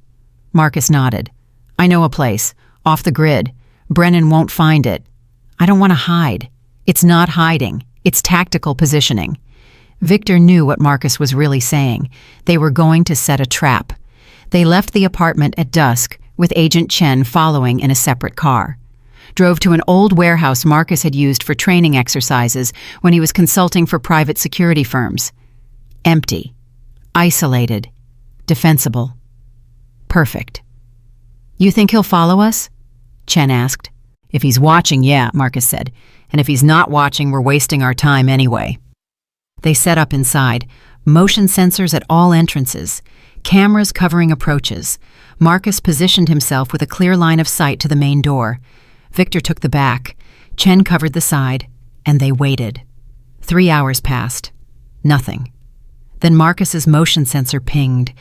Marcus nodded. I know a place. Off the grid. Brennan won't find it. I don't want to hide. It's not hiding. It's tactical positioning. Victor knew what Marcus was really saying. They were going to set a trap. They left the apartment at dusk, with Agent Chen following in a separate car. Drove to an old warehouse Marcus had used for training exercises when he was consulting for private security firms. Empty. Isolated. Defensible. Perfect. You think he'll follow us? Chen asked. If he's watching, yeah, Marcus said. And if he's not watching, we're wasting our time anyway. They set up inside. Motion sensors at all entrances. Cameras covering approaches. Marcus positioned himself with a clear line of sight to the main door. Victor took the back. Chen covered the side. And they waited. 3 hours passed. Nothing. Then Marcus's motion sensor pinged.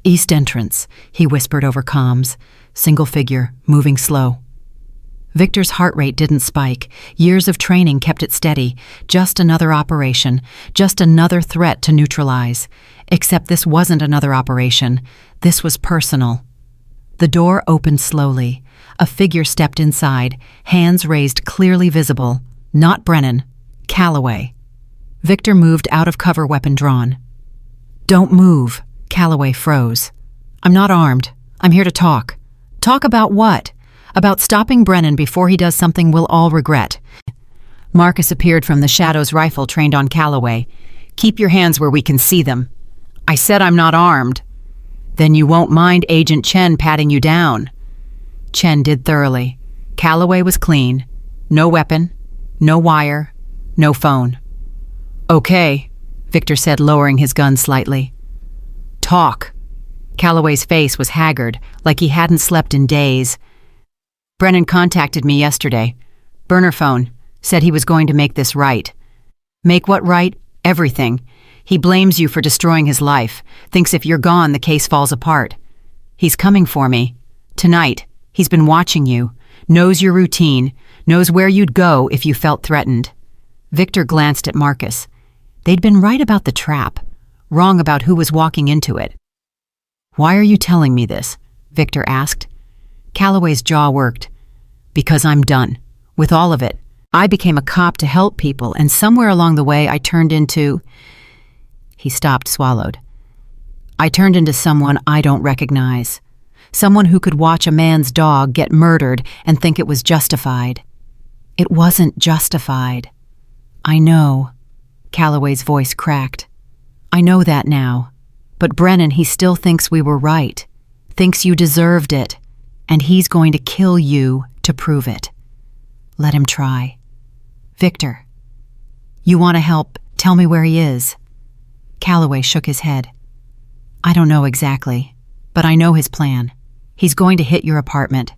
East entrance, he whispered over comms. Single figure, moving slow. Victor's heart rate didn't spike. Years of training kept it steady. Just another operation. Just another threat to neutralize. Except this wasn't another operation. This was personal. The door opened slowly. A figure stepped inside, hands raised clearly visible. Not Brennan. Calloway. Victor moved out of cover, weapon drawn. Don't move. Calloway froze. I'm not armed. I'm here to talk. Talk about what? About stopping Brennan before he does something we'll all regret. Marcus appeared from the shadows, rifle trained on Calloway. Keep your hands where we can see them. I said I'm not armed. Then you won't mind Agent Chen patting you down. Chen did thoroughly. Calloway was clean. No weapon, no wire, no phone. Okay, Victor said, lowering his gun slightly. Talk. Calloway's face was haggard, like he hadn't slept in days. Brennan contacted me yesterday. Burner phone. Said he was going to make this right. Make what right? Everything. He blames you for destroying his life. Thinks if you're gone, the case falls apart. He's coming for me. Tonight. He's been watching you. Knows your routine. Knows where you'd go if you felt threatened. Victor glanced at Marcus. They'd been right about the trap. Wrong about who was walking into it. Why are you telling me this? Victor asked. Calloway's jaw worked. Because I'm done. With all of it. I became a cop to help people, and somewhere along the way I turned into... He stopped, swallowed. I turned into someone I don't recognize. Someone who could watch a man's dog get murdered and think it was justified. It wasn't justified. I know. Calloway's voice cracked. I know that now. But Brennan, he still thinks we were right. Thinks you deserved it. And he's going to kill you to prove it. Let him try. Victor, you want to help? Tell me where he is. Calloway shook his head. I don't know exactly, but I know his plan. He's going to hit your apartment.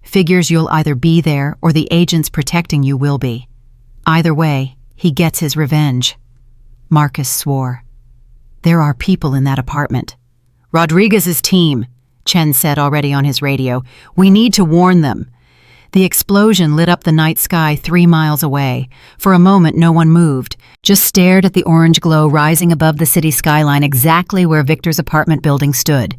Figures you'll either be there or the agents protecting you will be. Either way, he gets his revenge. Marcus swore. There are people in that apartment. Rodriguez's team, Chen said already on his radio. We need to warn them. The explosion lit up the night sky 3 miles away. For a moment, no one moved, just stared at the orange glow rising above the city skyline exactly where Victor's apartment building stood.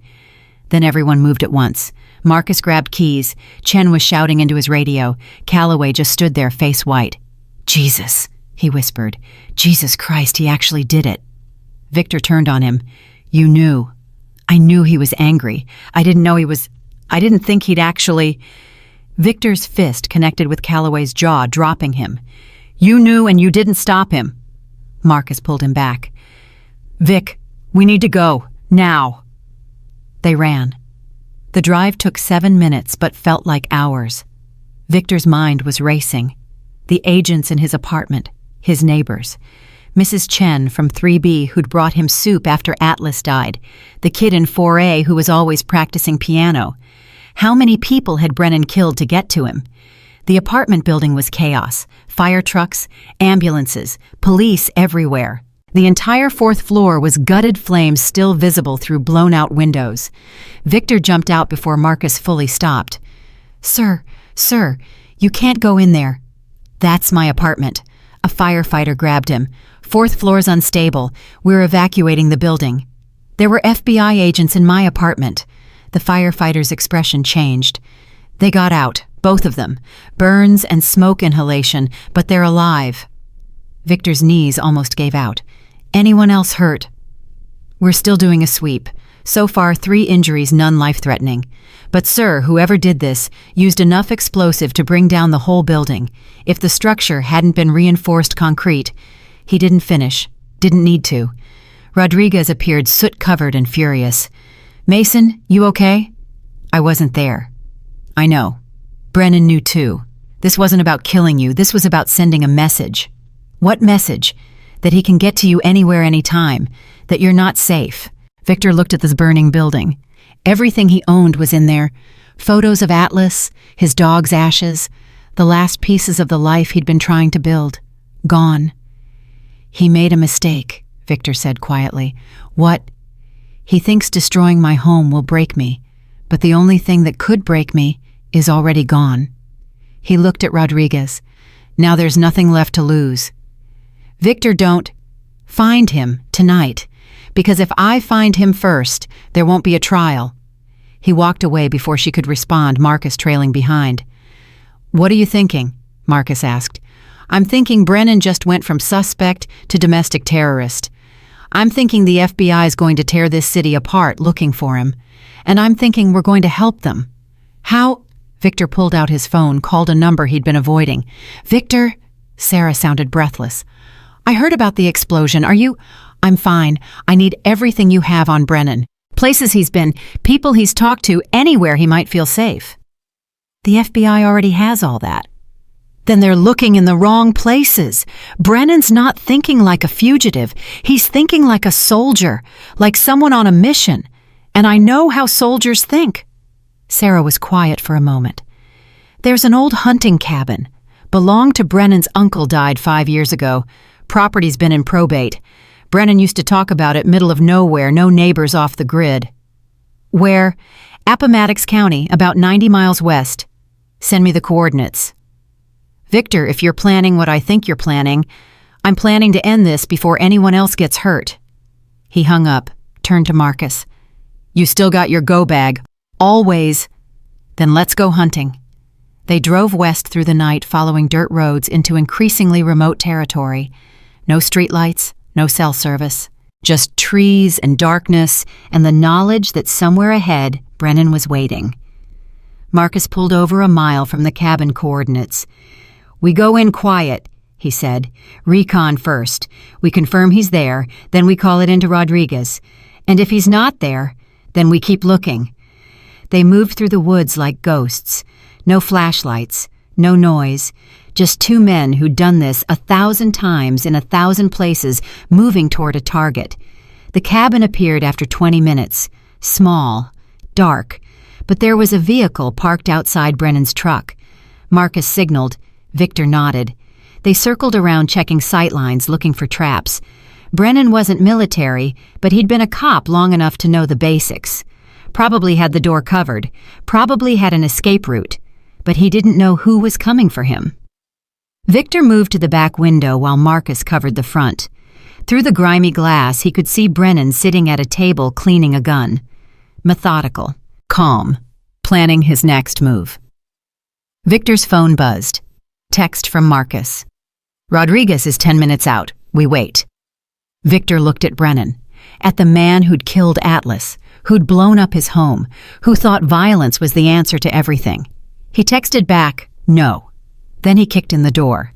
Then everyone moved at once. Marcus grabbed keys. Chen was shouting into his radio. Calloway just stood there, face white. Jesus, he whispered. Jesus Christ, he actually did it. Victor turned on him. You knew. I knew he was angry. I didn't think he'd actually... Victor's fist connected with Calloway's jaw, dropping him. You knew and you didn't stop him. Marcus pulled him back. Vic, we need to go. Now. They ran. The drive took 7 minutes but felt like hours. Victor's mind was racing. The agents in his apartment, his neighbors. Mrs. Chen from 3B who'd brought him soup after Atlas died. The kid in 4A who was always practicing piano. How many people had Brennan killed to get to him? The apartment building was chaos. Fire trucks, ambulances, police everywhere. The entire 4th floor was gutted flames still visible through blown-out windows. Victor jumped out before Marcus fully stopped. Sir, you can't go in there. That's my apartment. A firefighter grabbed him. 4th floor's unstable. We're evacuating the building. There were FBI agents in my apartment. The firefighter's expression changed. They got out, both of them. Burns and smoke inhalation, but they're alive. Victor's knees almost gave out. Anyone else hurt? We're still doing a sweep. So far, 3 injuries, none life-threatening. But sir, whoever did this used enough explosive to bring down the whole building. If the structure hadn't been reinforced concrete, he didn't finish, didn't need to. Rodriguez appeared soot-covered and furious. Mason, you okay? I wasn't there. I know. Brennan knew too. This wasn't about killing you, this was about sending a message. What message? That he can get to you anywhere, anytime. That you're not safe. Victor looked at this burning building. Everything he owned was in there. Photos of Atlas, his dog's ashes, the last pieces of the life he'd been trying to build. Gone. He made a mistake, Victor said quietly. What? He thinks destroying my home will break me, but the only thing that could break me is already gone. He looked at Rodriguez. Now there's nothing left to lose. Victor, don't find him tonight, because if I find him first, there won't be a trial. He walked away before she could respond, Marcus trailing behind. What are you thinking? Marcus asked. I'm thinking Brennan just went from suspect to domestic terrorist. I'm thinking the FBI is going to tear this city apart looking for him. And I'm thinking we're going to help them. How? Victor pulled out his phone, called a number he'd been avoiding. Victor? Sarah sounded breathless. I heard about the explosion. Are you? I'm fine. I need everything you have on Brennan. Places he's been, people he's talked to, anywhere he might feel safe. The FBI already has all that. Then they're looking in the wrong places. Brennan's not thinking like a fugitive. He's thinking like a soldier, like someone on a mission. And I know how soldiers think. Sarah was quiet for a moment. There's an old hunting cabin. Belonged to Brennan's uncle, died 5 years ago. Property's been in probate. Brennan used to talk about it, middle of nowhere, no neighbors off the grid. Where? Appomattox County, about 90 miles west. Send me the coordinates. Victor, if you're planning what I think you're planning, I'm planning to end this before anyone else gets hurt. He hung up, turned to Marcus. You still got your go bag. Always. Then let's go hunting. They drove west through the night, following dirt roads into increasingly remote territory. No streetlights, no cell service. Just trees and darkness and the knowledge that somewhere ahead, Brennan was waiting. Marcus pulled over a mile from the cabin coordinates. We go in quiet, he said. Recon first. We confirm he's there, then we call it into Rodriguez. And if he's not there, then we keep looking. They moved through the woods like ghosts. No flashlights, no noise, Just two men who'd done this 1,000 times in 1,000 places, moving toward a target. The cabin appeared after 20 minutes. Small, dark, but there was a vehicle parked outside Brennan's truck. Marcus signaled. Victor nodded. They circled around checking sightlines, looking for traps. Brennan wasn't military, but he'd been a cop long enough to know the basics. Probably had the door covered, probably had an escape route, but he didn't know who was coming for him. Victor moved to the back window while Marcus covered the front. Through the grimy glass, he could see Brennan sitting at a table cleaning a gun. Methodical, calm, planning his next move. Victor's phone buzzed. Text from Marcus. Rodriguez is 10 minutes out. We wait. Victor looked at Brennan, at the man who'd killed Atlas, who'd blown up his home, who thought violence was the answer to everything. He texted back, no. Then he kicked in the door.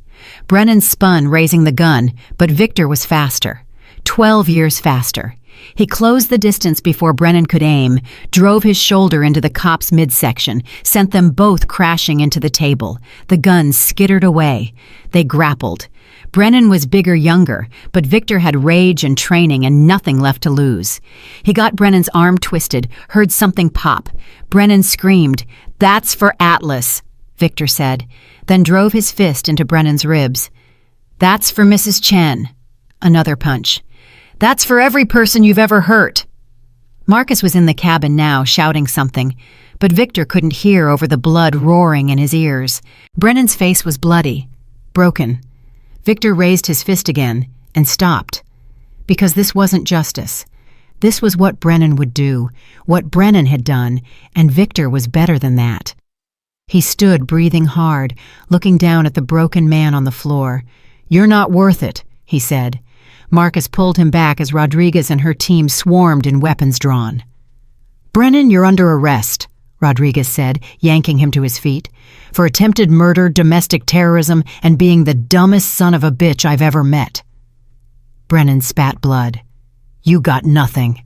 Brennan spun, raising the gun, but Victor was faster. 12 years faster. He closed the distance before Brennan could aim, drove his shoulder into the cop's midsection, sent them both crashing into the table. The gun skittered away. They grappled. Brennan was bigger, younger, but Victor had rage and training and nothing left to lose. He got Brennan's arm twisted, heard something pop. Brennan screamed, "That's for Atlas," Victor said, then drove his fist into Brennan's ribs. "That's for Mrs. Chen." Another punch. "That's for every person you've ever hurt." Marcus was in the cabin now, shouting something, but Victor couldn't hear over the blood roaring in his ears. Brennan's face was bloody, broken. Victor raised his fist again and stopped. Because this wasn't justice. This was what Brennan would do, what Brennan had done, and Victor was better than that. He stood, breathing hard, looking down at the broken man on the floor. "You're not worth it," he said. Marcus pulled him back as Rodriguez and her team swarmed in weapons drawn. "Brennan, you're under arrest," Rodriguez said, yanking him to his feet, "for attempted murder, domestic terrorism, and being the dumbest son of a bitch I've ever met." Brennan spat blood. "You got nothing."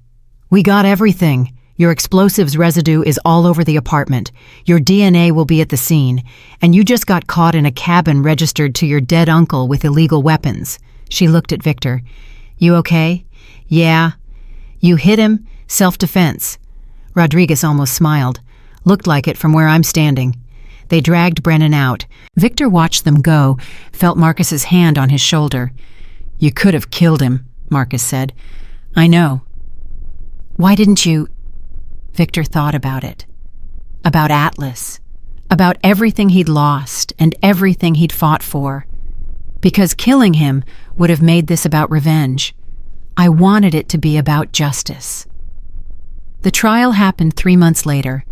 "We got everything. Your explosives residue is all over the apartment. Your DNA will be at the scene, and you just got caught in a cabin registered to your dead uncle with illegal weapons." She looked at Victor. "You okay?" "Yeah." "You hit him? Self-defense." Rodriguez almost smiled. "Looked like it from where I'm standing." They dragged Brennan out. Victor watched them go, felt Marcus's hand on his shoulder. "You could have killed him," Marcus said. "I know." "Why didn't you—" Victor thought about it. About Atlas. About everything he'd lost and everything he'd fought for. Because killing him would have made this about revenge. I wanted it to be about justice. The trial happened 3 months later.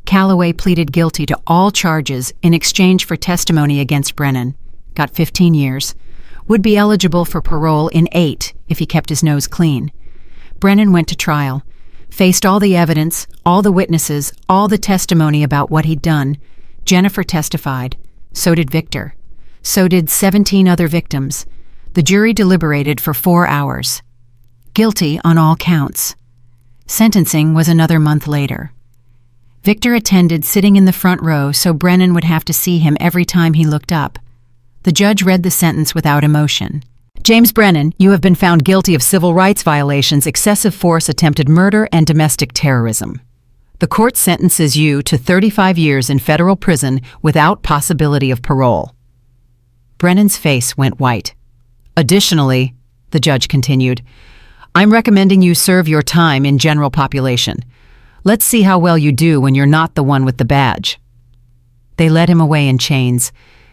Calloway pleaded guilty to all charges in exchange for testimony against Brennan. Got 15 years. Would be eligible for parole in 8 if he kept his nose clean. Brennan went to trial. Faced all the evidence, all the witnesses, all the testimony about what he'd done. Jennifer testified. So did Victor. So did 17 other victims. The jury deliberated for 4 hours. Guilty on all counts. Sentencing was another month later. Victor attended, sitting in the front row so Brennan would have to see him every time he looked up. The judge read the sentence without emotion. "James Brennan, you have been found guilty of civil rights violations, excessive force, attempted murder, and domestic terrorism. The court sentences you to 35 years in federal prison without possibility of parole." Brennan's face went white. "Additionally," the judge continued, "I'm recommending you serve your time in general population. Let's see how well you do when you're not the one with the badge." They led him away in chains.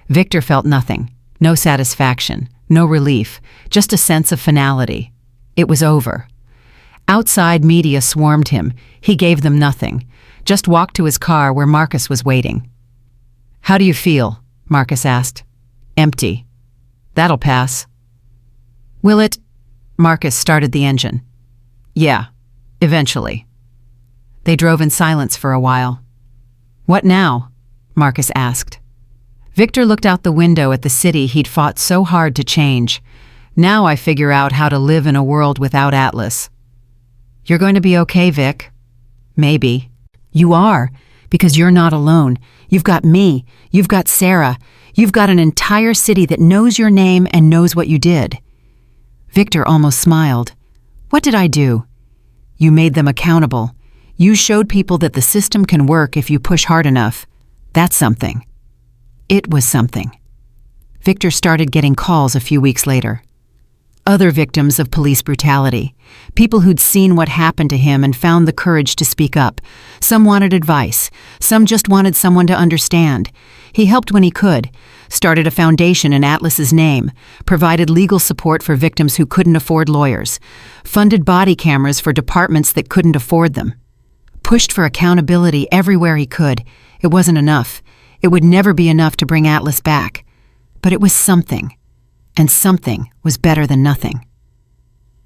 Victor felt nothing, no satisfaction, no relief, just a sense of finality. It was over. Outside, media swarmed him. He gave them nothing, just walked to his car where Marcus was waiting. "How do you feel?" Marcus asked. "Empty." "That'll pass." "Will it?" Marcus started the engine. "Yeah, eventually." They drove in silence for a while. "What now?" Marcus asked. Victor looked out the window at the city he'd fought so hard to change. "Now I figure out how to live in a world without Atlas." "You're going to be okay, Vic." "Maybe." "You are, because you're not alone. You've got me. You've got Sarah. You've got an entire city that knows your name and knows what you did." Victor almost smiled. "What did I do?" "You made them accountable. You showed people that the system can work if you push hard enough. That's something." It was something. Victor started getting calls a few weeks later. Other victims of police brutality. People who'd seen what happened to him and found the courage to speak up. Some wanted advice. Some just wanted someone to understand. He helped when he could, started a foundation in Atlas's name, provided legal support for victims who couldn't afford lawyers, funded body cameras for departments that couldn't afford them, pushed for accountability everywhere he could. It wasn't enough. It would never be enough to bring Atlas back. But it was something. And something was better than nothing.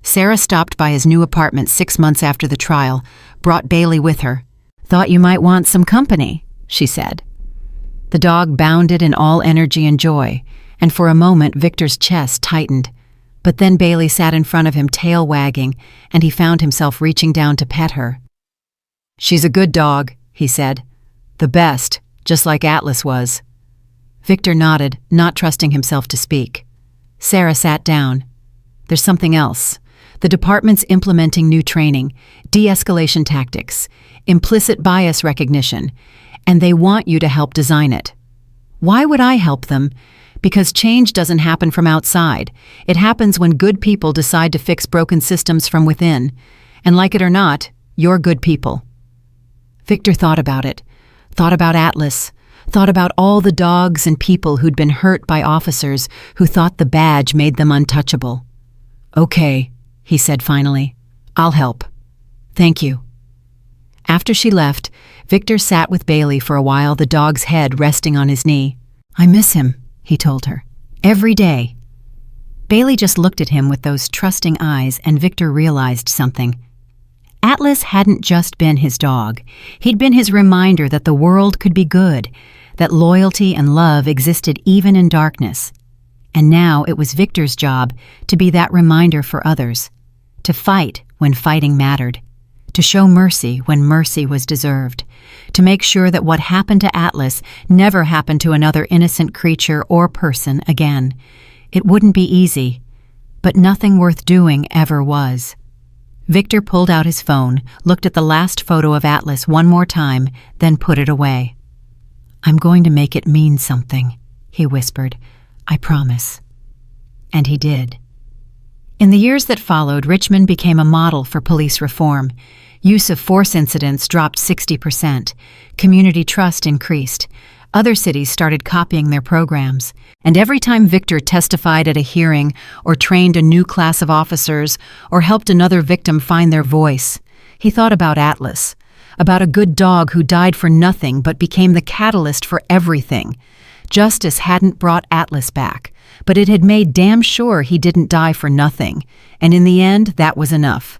Sarah stopped by his new apartment 6 months after the trial, brought Bailey with her. "Thought you might want some company," she said. The dog bounded in all energy and joy, and for a moment Victor's chest tightened. But then Bailey sat in front of him, tail wagging, and he found himself reaching down to pet her. "She's a good dog," he said. "The best, just like Atlas was." Victor nodded, not trusting himself to speak. Sarah sat down. "There's something else. The department's implementing new training, de-escalation tactics, implicit bias recognition, and they want you to help design it." "Why would I help them?" "Because change doesn't happen from outside. It happens when good people decide to fix broken systems from within. And like it or not, you're good people." Victor thought about it, thought about Atlas, thought about all the dogs and people who'd been hurt by officers who thought the badge made them untouchable. "Okay," he said finally. "I'll help. Thank you." After she left, Victor sat with Bailey for a while, the dog's head resting on his knee. "I miss him," he told her. "Every day." Bailey just looked at him with those trusting eyes, and Victor realized something. Atlas hadn't just been his dog. He'd been his reminder that the world could be good, that loyalty and love existed even in darkness. And now it was Victor's job to be that reminder for others, to fight when fighting mattered, to show mercy when mercy was deserved, to make sure that what happened to Atlas never happened to another innocent creature or person again. It wouldn't be easy, but nothing worth doing ever was. Victor pulled out his phone, looked at the last photo of Atlas one more time, then put it away. "I'm going to make it mean something," he whispered. "I promise." And he did. In the years that followed, Richmond became a model for police reform. Use of force incidents dropped 60%. Community trust increased. Other cities started copying their programs. And every time Victor testified at a hearing, or trained a new class of officers, or helped another victim find their voice, he thought about Atlas, about a good dog who died for nothing but became the catalyst for everything. Justice hadn't brought Atlas back, but it had made damn sure he didn't die for nothing, and in the end, that was enough.